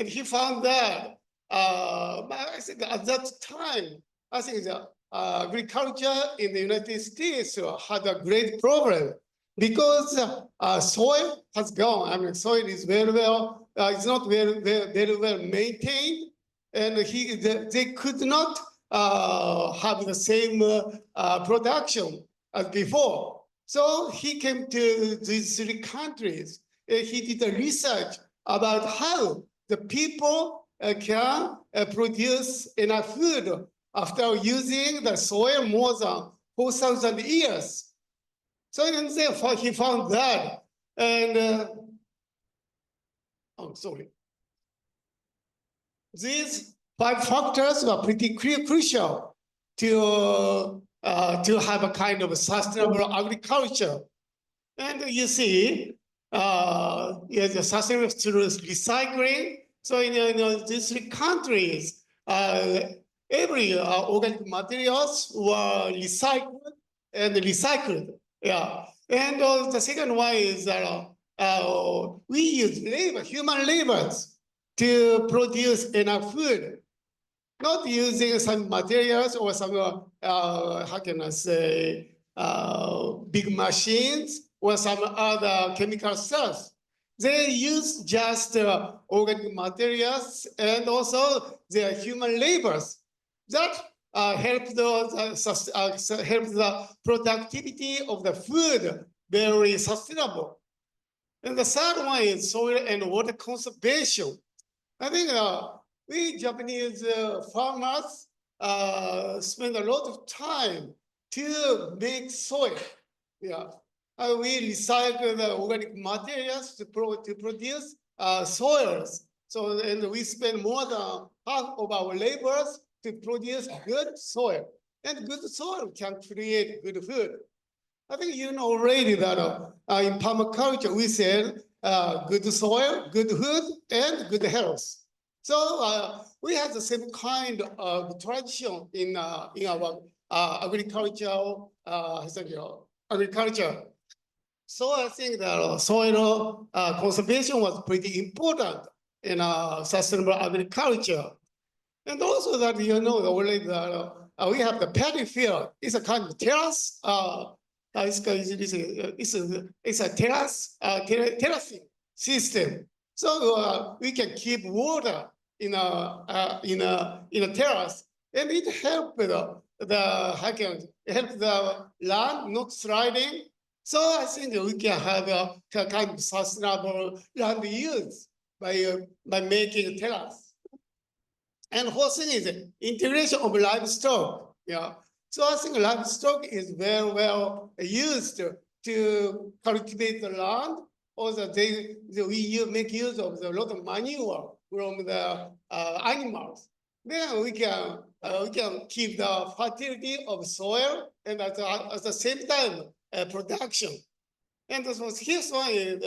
he found that, I think at that time, I think the agriculture in the United States had a great problem because soil has gone. I mean, soil is very well, it's not very well maintained, and they could not have the same production as before. So he came to these three countries. He did a research about how the people can produce enough food after using the soil more than 4,000 years. So therefore he found that, and these 5 factors were pretty crucial to have a kind of sustainable agriculture. And you see, the sustainable through recycling. So in these 3 countries, every organic materials were recycled. Yeah. And the second one is that we use labor, human labors, to produce enough food. Not using some materials or some, how can I say, big machines or some other chemical stuff. They use just organic materials and also their human labors. That help the productivity of the food very sustainable. And the third one is soil and water conservation. I think we Japanese farmers spend a lot of time to make soil. Yeah, we recycle the organic materials to produce soils. So, and we spend more than half of our labors to produce good soil. And good soil can create good food. I think you know already that in permaculture we said good soil, good food, and good health. So we have the same kind of tradition in our agriculture. So I think that soil conservation was pretty important in sustainable agriculture. And also that you know already that we have the paddy field. It's a kind of terrace. It's a terracing system. So we can keep water in a terrace, and it helps the land not sliding. So I think we can have a kind of sustainable land use by making a terrace. And whole thing is integration of livestock. Yeah. So I think livestock is very well used to to cultivate the land. Also, we make use of a lot of manure from the animals. Then we can keep the fertility of soil and at the same time production. And this was his one is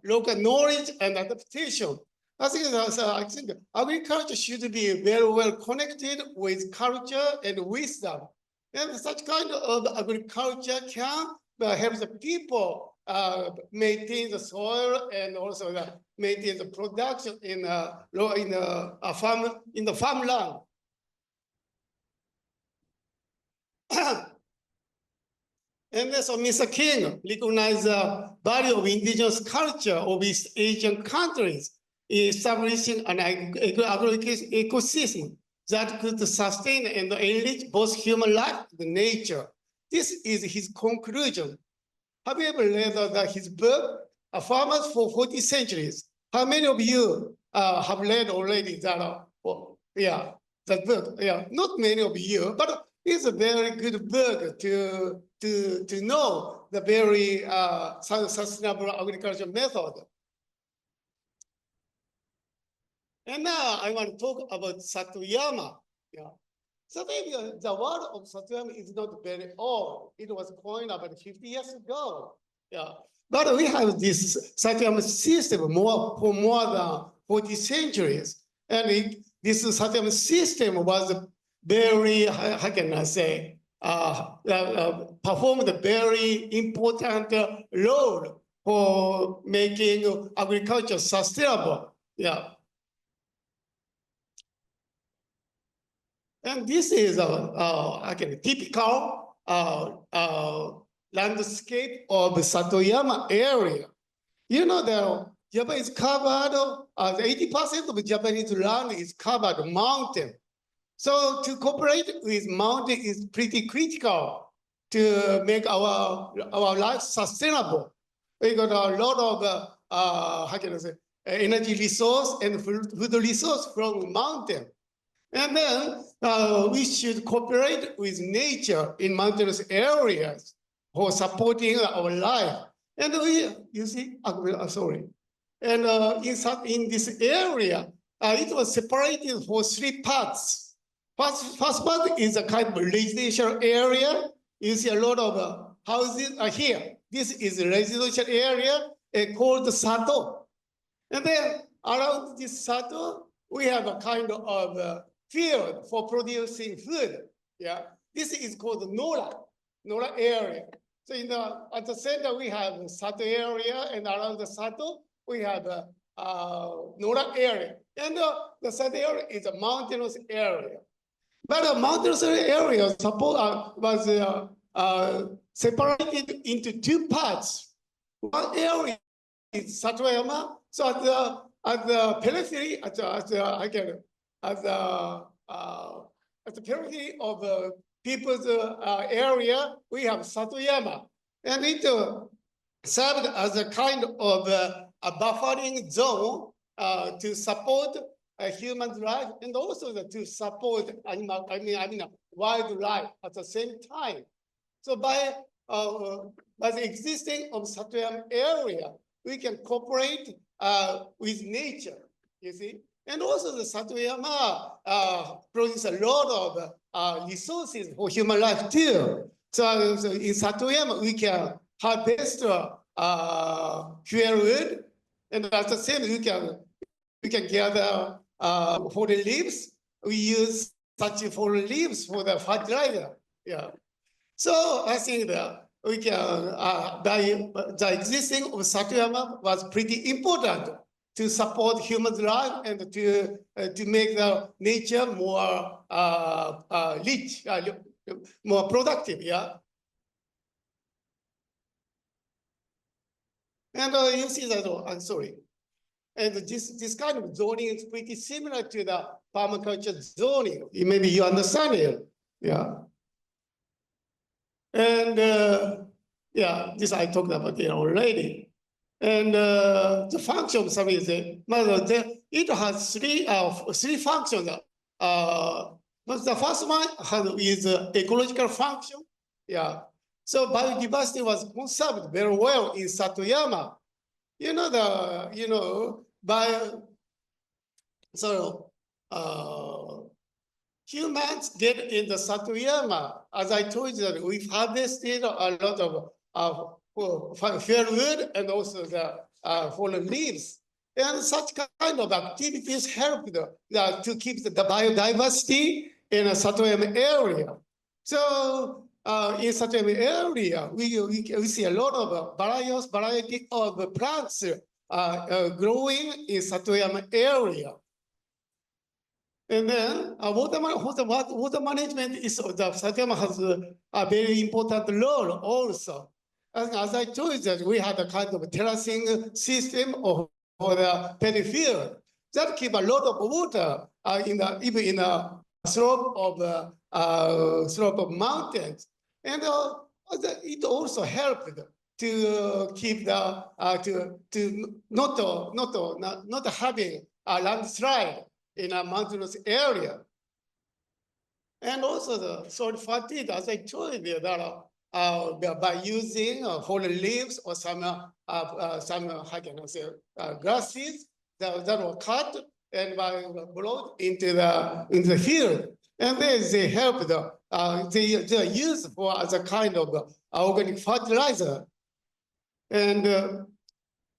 local knowledge and adaptation. I think agriculture should be very well connected with culture and wisdom. And such kind of agriculture can help the people maintain the soil and also maintain the production in the farmland. And so Mr. King recognized the value of indigenous culture of East Asian countries, establishing an ecosystem that could sustain and enrich both human life and nature. This is his conclusion. Have you ever read his book, Farmers for 40 Centuries? How many of you have read already that? That book. Yeah, not many of you, but it's a very good book to know the very sustainable agriculture method. And now I want to talk about Satoyama. Yeah. So maybe the word of Satoyama is not very old. It was coined about 50 years ago. Yeah. But we have this Satoyama system for more than 40 centuries. And this Satoyama system was very, how can I say, performed a very important role for making agriculture sustainable. Yeah. And this is a typical landscape of the Satoyama area. You know, the Japan is covered, 80% of Japanese land is covered mountain. So to cooperate with mountain is pretty critical to make our life sustainable. We got a lot of, how can I say, energy resource and food resource from mountain. And then we should cooperate with nature in mountainous areas for supporting our life. And you see, sorry. And in this area, it was separated for 3 parts. First part is a kind of residential area. You see a lot of houses are here. This is a residential area called Sato. And then around this Sato, we have a kind of field for producing food. Yeah, this is called Nora area. So at the center we have Sato area, and around the Sato we have Nora area. And the Sato area is a mountainous area. But a mountainous area was separated into 2 parts. One area is Satoyama. So at the periphery, at the periphery of people's area, we have Satoyama. And it served as a kind of a buffering zone to support human life and also to support wildlife at the same time. So by the existing of Satoyama area, we can cooperate with nature, you see. And also the Satoyama produces a lot of resources for human life too. So in Satoyama, we can harvest fuel wood, and at the same time, we can gather fallen leaves. We use such fallen leaves for the fertilizer. Yeah. So I think that we can, the existing of Satoyama was pretty important to support human life and to make the nature more rich, more productive. Yeah. And you see that, I'm sorry. And this kind of zoning is pretty similar to the permaculture zoning. Maybe you understand it. Yeah. And yeah, this I talked about it already. And the function of something is it has three functions. But the first one is ecological function. Yeah. So biodiversity was conserved very well in Satoyama. Humans get in the Satoyama. As I told you, we've harvested a lot of firewood and also the fallen leaves. And such kind of activities help to keep the biodiversity in a Satoyama area. So in Satoyama area, we see a lot of variety of plants growing in Satoyama area. And then water management is the Satoyama has a very important role also. As I told you, we had a kind of terracing system for the paddy field that keep a lot of water even in a slope of mountains, and it also helped to keep to not having a landslide in a mountainous area. And also the soil fatigue, as I told you, that by using fallen leaves or some how can I say, grasses that were cut and brought into the field, and then they help they are used for as a kind of organic fertilizer. And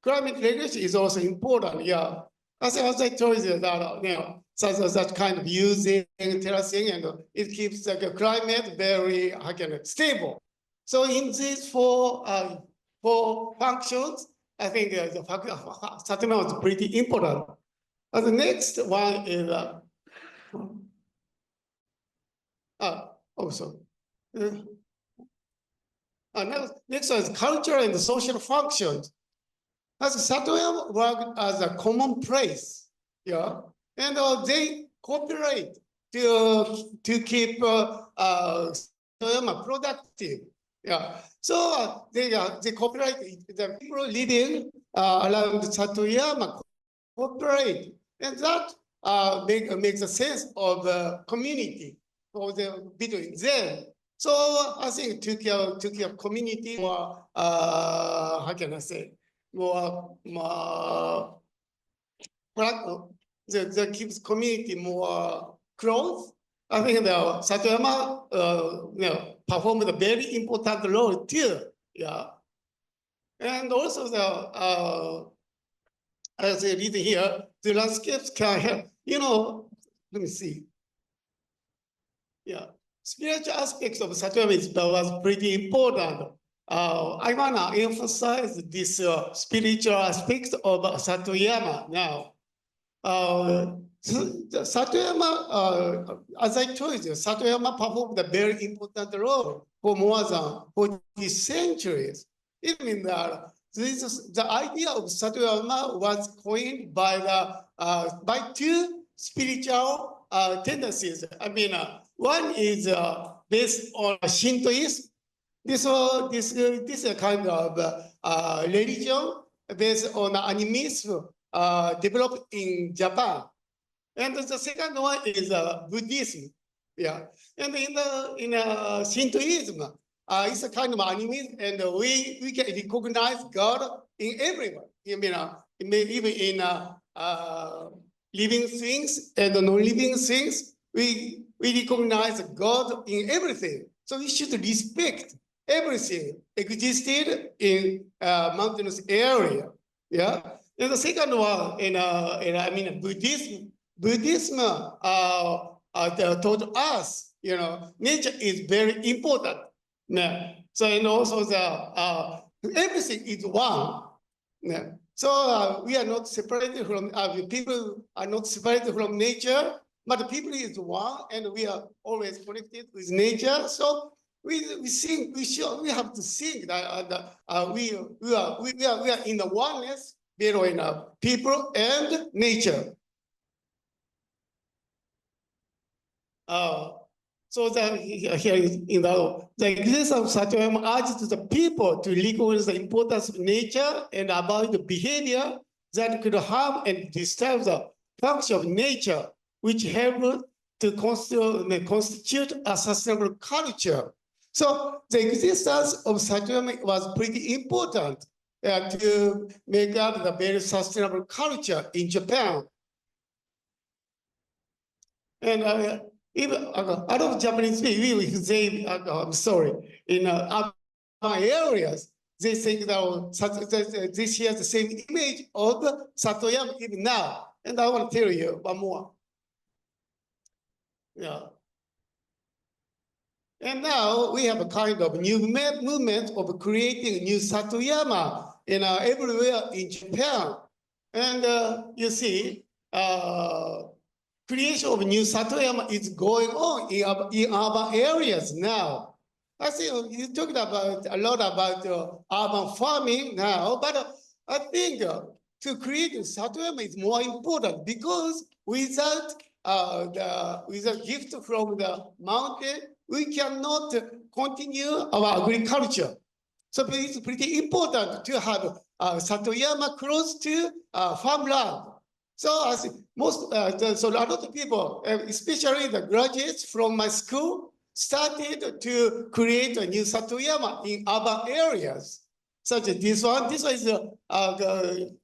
climate regulation is also important. Yeah, as I told you that such kind of using terracing, and it keeps the climate very stable. So in these four functions, I think the Satoyama was pretty important. The next one is next one is culture and social functions. As Satoyama worked as a common place, yeah, and they cooperate to keep Satoyama productive. Yeah, so they cooperate. The people living around Satoyama cooperate, and that makes a sense of community between them. So I think to keep community more, how can I say, more that keeps community more close. I think the Satoyama performed a very important role too. Yeah, and also as I read here, the landscapes can help. Let me see. Yeah, spiritual aspects of Satoyama was pretty important. I wanna emphasize this spiritual aspect of Satoyama now. Satoyama, as I told you, Satoyama performed a very important role for more than 40 centuries. Even that, the idea of Satoyama was coined by two spiritual tendencies. I mean, one is based on Shintoism. This is a kind of religion based on animism developed in Japan. And the second one is Buddhism. Yeah, and in Shintoism, it's a kind of animism, and we can recognize God in everyone. Even in living things and non-living things, we recognize God in everything. So we should respect everything existed in mountainous area. Yeah, and the second one in Buddhism taught us, nature is very important. Yeah. So and also everything is one. Yeah. So we are not separated from people are not separated from nature, but the people is one, and we are always connected with nature. So we have to think that we are in the oneness between people and nature. So here in the existence of Satoyama urges the people to recognize the importance of nature and avoid the behavior that could harm and disturb the function of nature, which help to constitute a sustainable culture. So the existence of Satoyama was pretty important to make up the very sustainable culture in Japan. And even a lot of Japanese people, if they, I'm sorry, in urban areas, they think that they share the same image of Satoyama even now. And I want to tell you one more. Yeah. And now we have a kind of new movement of creating new Satoyama everywhere in Japan. And you see, creation of new Satoyama is going on in urban areas now. I think you talked about a lot about urban farming now, but I think to create Satoyama is more important because without the gift from the mountain, we cannot continue our agriculture. So it's pretty important to have Satoyama close to farmland. So I think so a lot of people, especially the graduates from my school, started to create a new Satoyama in urban areas, such as this one. This one is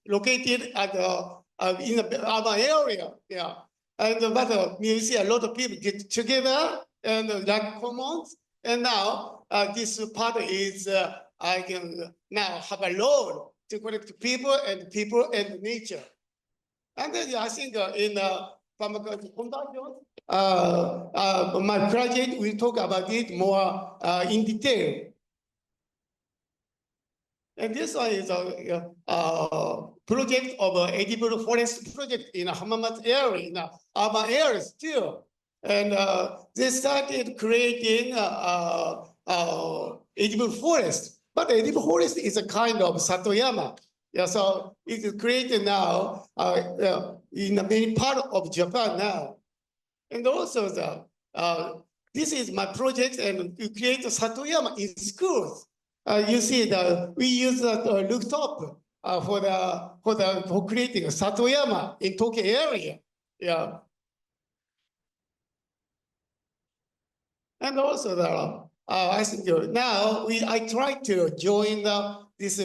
located at in the urban area, yeah. And but you see a lot of people get together and like commons. And now this part is I can now have a role to connect people and nature. And then I think in permaculture conversion, my project will talk about it more in detail. And this one is a project of edible forest project in Hamamatsu area, in urban areas too. And they started creating edible forest. But edible forest is a kind of Satoyama. Yeah, so it is created now in many parts of Japan now. And also this is my project, and we create a Satoyama in schools. You see that we use the rooftop for creating a Satoyama in Tokyo area. Yeah. And also I think now I try to join this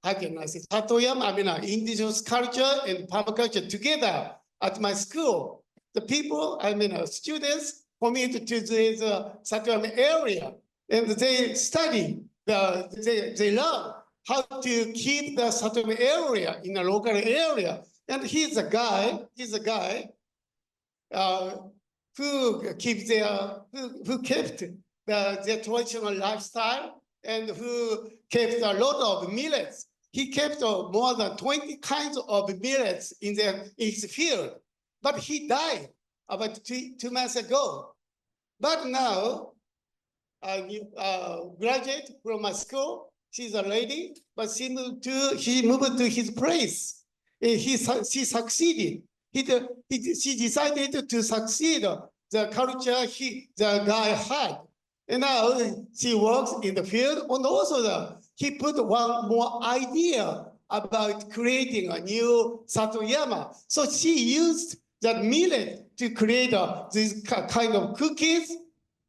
how can I say Satoyama, I mean indigenous culture and permaculture together at my school. The people, I mean students, commit to this Satoyama area, and they study, they learn how to keep the Satoyama area in a local area. And he's a guy who keeps who kept their traditional lifestyle and who kept a lot of millets. He kept more than 20 kinds of millets in his field, but he died about two months ago. But now, graduate from my school, she's a lady, but she moved to his place. She succeeded. She decided to succeed the culture the guy had. And now she works in the field, and also he put one more idea about creating a new Satoyama. So she used that millet to create these kind of cookies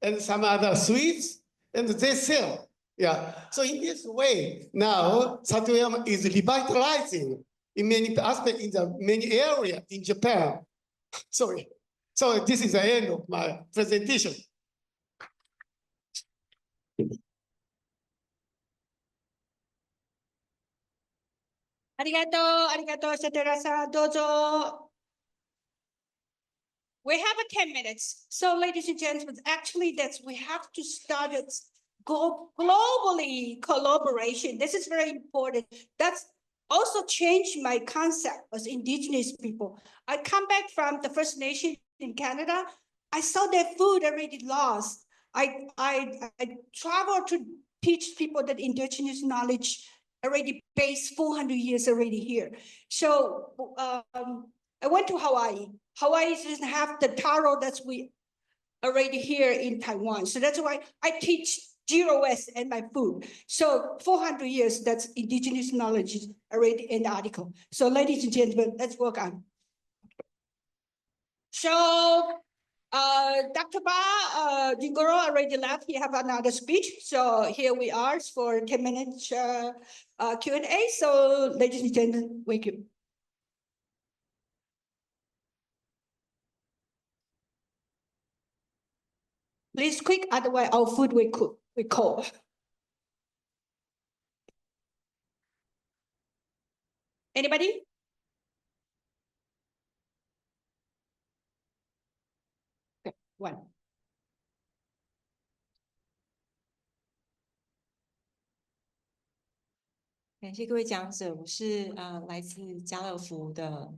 and some other sweets, and they sell. Yeah. So in this way, now Satoyama is revitalizing in many aspects in many areas in Japan. Sorry. So this is the end of my presentation. ありがとう、瀬寺さん、どうぞ。We have 10 minutes. So, ladies and gentlemen, actually, we have to start it globally collaboration. This is very important. That's also changed my concept as indigenous people. I come back from the First Nation in Canada. I saw their food already lost. I traveled to teach people that indigenous knowledge already based 400 years already here. So I went to Hawaii. Hawaii doesn't have the taro that's we already here in Taiwan. So that's why I teach Zero Waste and my food. So 400 years, that's indigenous knowledge already in the article. So ladies and gentlemen, let's work on. So Dr. Ba Jingoro already left. He have another speech. So here we are for 10 minutes Q&A. So ladies and gentlemen, thank you. Please quick, otherwise our food will cook, we cold. Anybody? Okay, one. 感谢各位讲者，我是来自家乐福的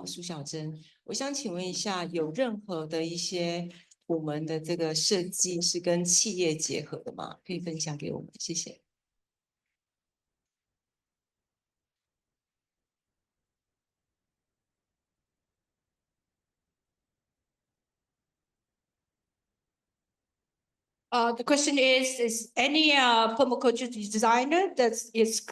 苏小珍。我想请问一下，有任何的一些我们的这个设计是跟企业结合的吗？可以分享给我们，谢谢。The question is any permaculture designer that is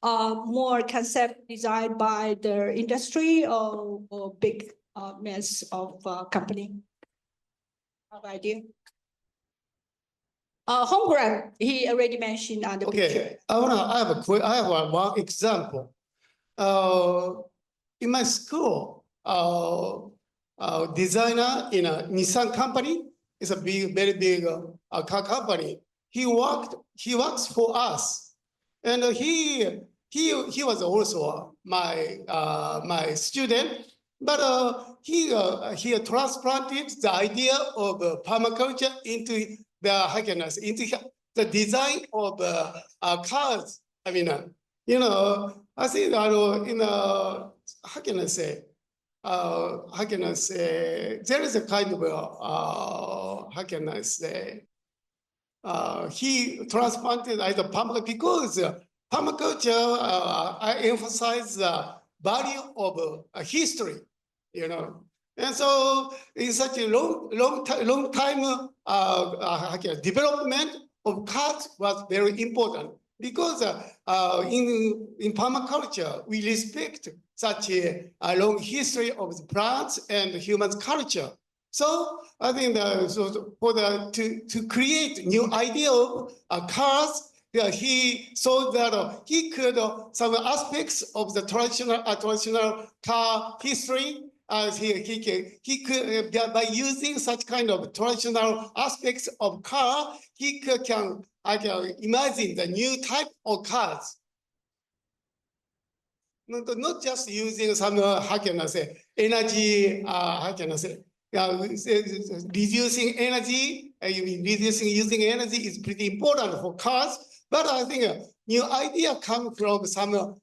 more concept designed by the industry or big mass of company? Have idea? Homegrown, he already mentioned on the picture. Okay, I have one example. In my school, designer in a Nissan company, it's a very big car company. He works for us, and he was also my student. But he transplanted the idea of permaculture into the design of cars. I mean, I think how can I say? There is a kind of how can I say? He transplanted either permaculture because permaculture I emphasize the value of history, and so in such a long time development of cars was very important because in permaculture we respect such a long history of the plants and human culture. So I think to create new idea of cars, he saw that he could some aspects of the traditional car history. He could by using such kind of traditional aspects of car, he can imagine the new type of cars. Not just using some how can I say energy, how can I say reducing energy, using energy is pretty important for cars. But I think a new idea comes from some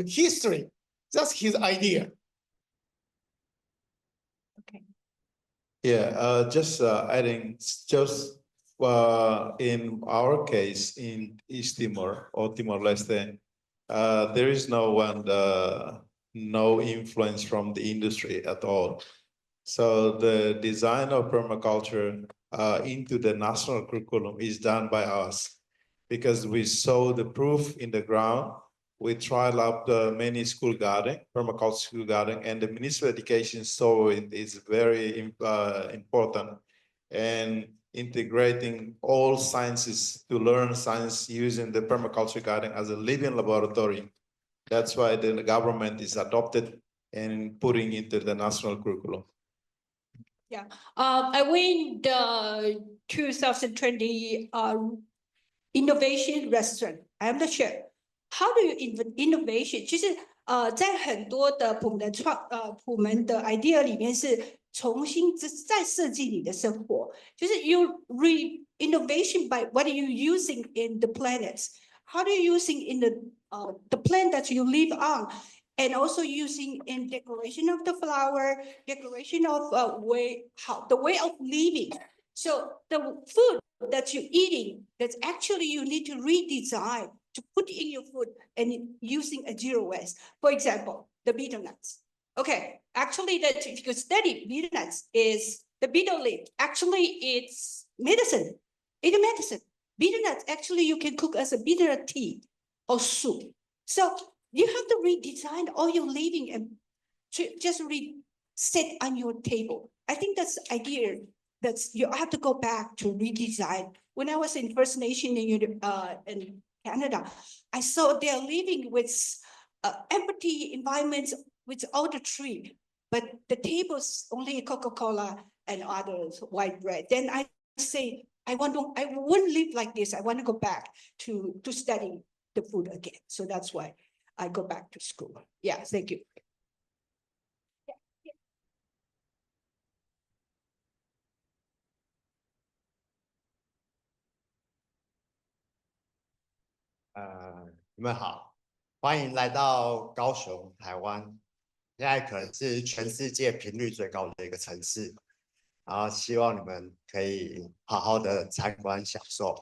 history. That's his idea. Okay. Yeah, just adding, just in our case in East Timor or Timor-Leste, there is no influence from the industry at all. So the design of permaculture into the national curriculum is done by us because we saw the proof in the ground. We tried out many school garden, permaculture school garden, and the municipal education saw it is very important. And integrating all sciences to learn science using the permaculture garden as a living laboratory. That's why the government is adopted and putting into the national curriculum. Yeah, I win the 2020 innovation restaurant. I'm not sure. How do you innovation？ 其实在很多的普门的 idea 里面是重新再设计你的生活，就是 you re-innovation by what are you using in the planets? How do you using in the plant that you live on? And also using in decoration of the flower, decoration of the way of living. So the food that you're eating, that's actually you need to redesign to put in your food and using a zero waste. For example, the betel nuts. Okay, actually that if you study betel nuts is the betel leaf. Actually, it's medicine. It's medicine. Betel nuts actually you can cook as a betel nut tea or soup. So you have to redesign all your living and just sit on your table. I think that's the idea. That's you have to go back to redesign. When I was in First Nation in Canada, I saw they're living with empty environments with all the tree, but the tables only Coca-Cola and others white bread. Then I say, I wouldn't live like this. I want to go back to study the food again. So that's why I go back to school. Yeah, thank you.你们好，欢迎来到高雄，台湾。现在可能是全世界频率最高的一个城市，然后希望你们可以好好的参观享受。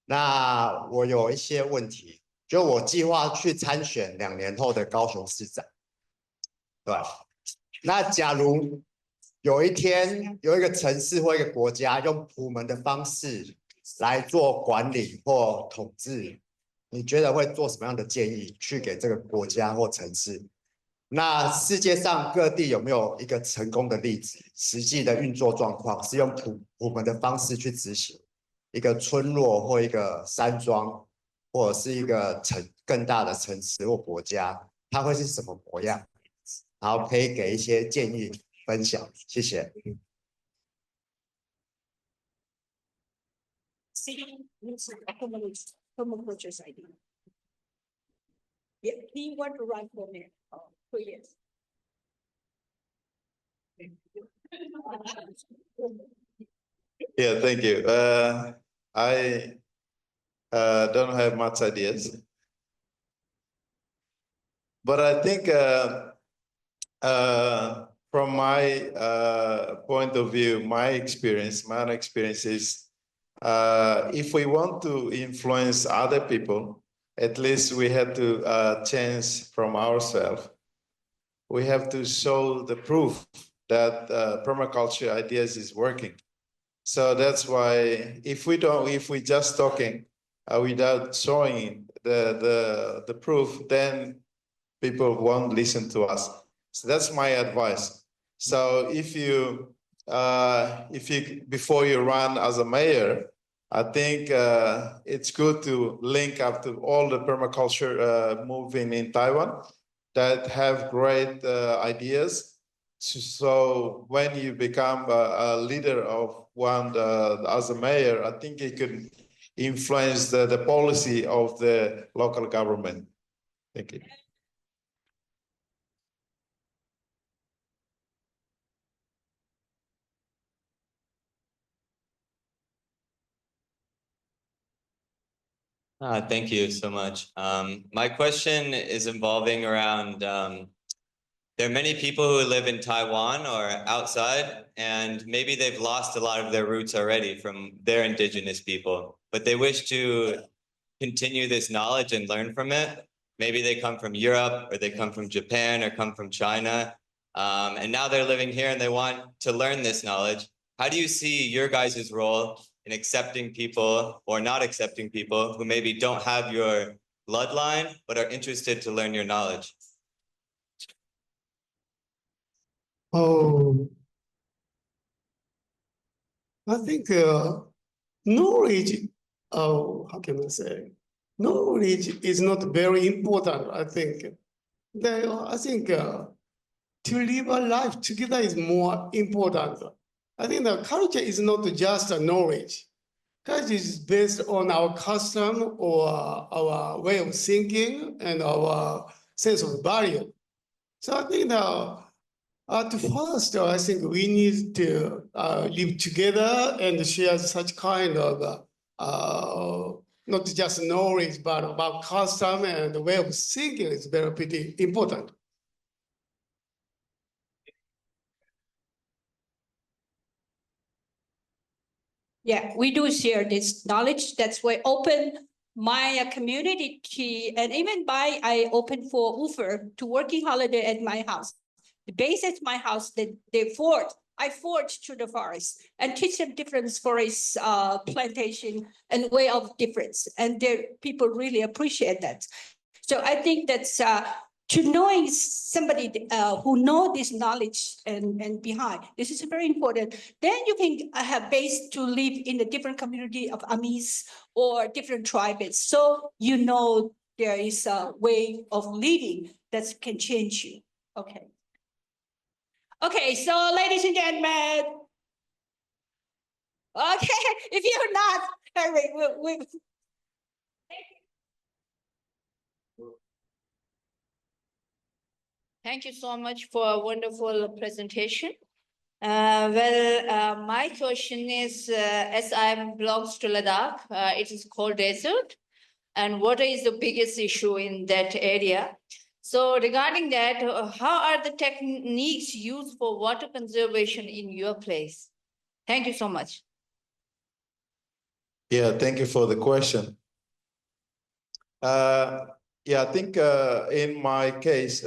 那我有一些问题，就我计划去参选2年后的高雄市长，对吧？那假如有一天有一个城市或一个国家用普门的方式来做管理或统治，你觉得会做什么样的建议去给这个国家或城市？那世界上各地有没有一个成功的例子，实际的运作状况是用普门的方式去执行一个村落或一个山庄，或者是一个更大的城市或国家，它会是什么模样？然后可以给一些建议分享，谢谢。Permaculture's idea. Yeah, do you want to run for mayor? Oh, 2 years. Yeah, thank you. I don't have much ideas, but I think from my point of view, my own experience is if we want to influence other people, at least we have to change from ourselves. We have to show the proof that permaculture ideas is working. So that's why if we just talking without showing the proof, then people won't listen to us. So that's my advice. So if you before you run as a mayor, I think it's good to link up to all the permaculture moving in Taiwan that have great ideas. So when you become a leader of one as a mayor, I think it could influence the policy of the local government. Thank you. Thank you so much. My question is involving around, there are many people who live in Taiwan or outside, and maybe they've lost a lot of their roots already from their indigenous people, but they wish to continue this knowledge and learn from it. Maybe they come from Europe, or they come from Japan, or come from China, and now they're living here and they want to learn this knowledge. How do you see your guys' role in accepting people or not accepting people who maybe don't have your bloodline, but are interested to learn your knowledge? Oh, I think knowledge, how can I say? Knowledge is not very important, I think. I think to live a life together is more important. I think the culture is not just a knowledge. Culture is based on our custom or our way of thinking and our sense of value. So I think at first, I think we need to live together and share such kind of not just knowledge, but about custom and the way of thinking is very pretty important. Yeah, we do share this knowledge. That's why open my community, and even I open for Ufer to working holiday at my house. The base at my house, I forge through the forest and teach them different forest plantation and way of difference. And people really appreciate that. So I think that's to knowing somebody who know this knowledge and behind. This is very important. Then you can have base to live in a different community of Amis or different tribes. So you know there is a way of living that can change you. Okay. Okay, so ladies and gentlemen. Okay, if you're not, Eric, Thank you so much for a wonderful presentation. My question is, as I belongs to Ladakh, it is cold desert, and water is the biggest issue in that area. So regarding that, how are the techniques used for water conservation in your place? Thank you so much. Yeah, thank you for the question. Yeah, I think in my case,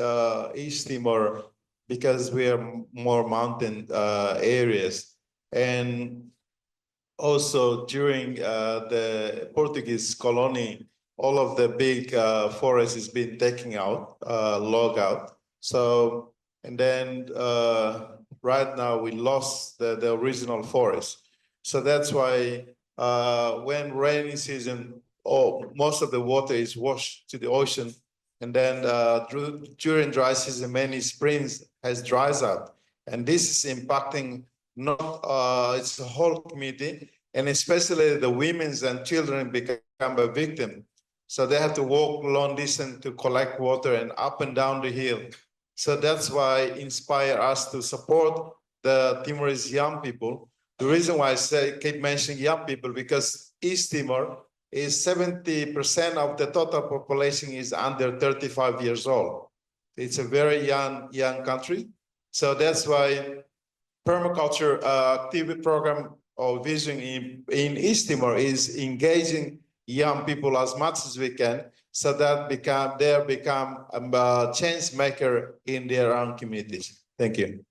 East Timor, because we are more mountain areas, and also during the Portuguese colony, all of the big forest has been taken out, log out. So, and then right now we lost the original forest. So that's why when rainy season, most of the water is washed to the ocean. And then during dry season, many springs has dries up. And this is impacting not, it's the whole community, and especially the women and children become a victim. So they have to walk long distance to collect water and up and down the hill. So that's why inspire us to support the Timorese young people. The reason why I keep mentioning young people, because East Timor is 70% of the total population is under 35 years old. It's a very young country. So that's why permaculture activity program or vision in East Timor is engaging young people as much as we can, so that they become a change maker in their own communities. Thank you.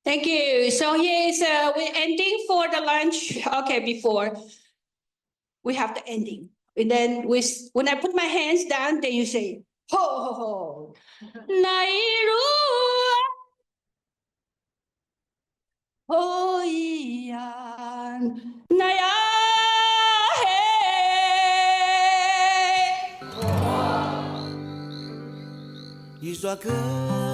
Thank you. So yes, we're ending for the lunch. Okay, before we have the ending. And then when I put my hands down, then you say, ho, ho, ho. Nairu. Oh, Ian. Naya.一刷歌。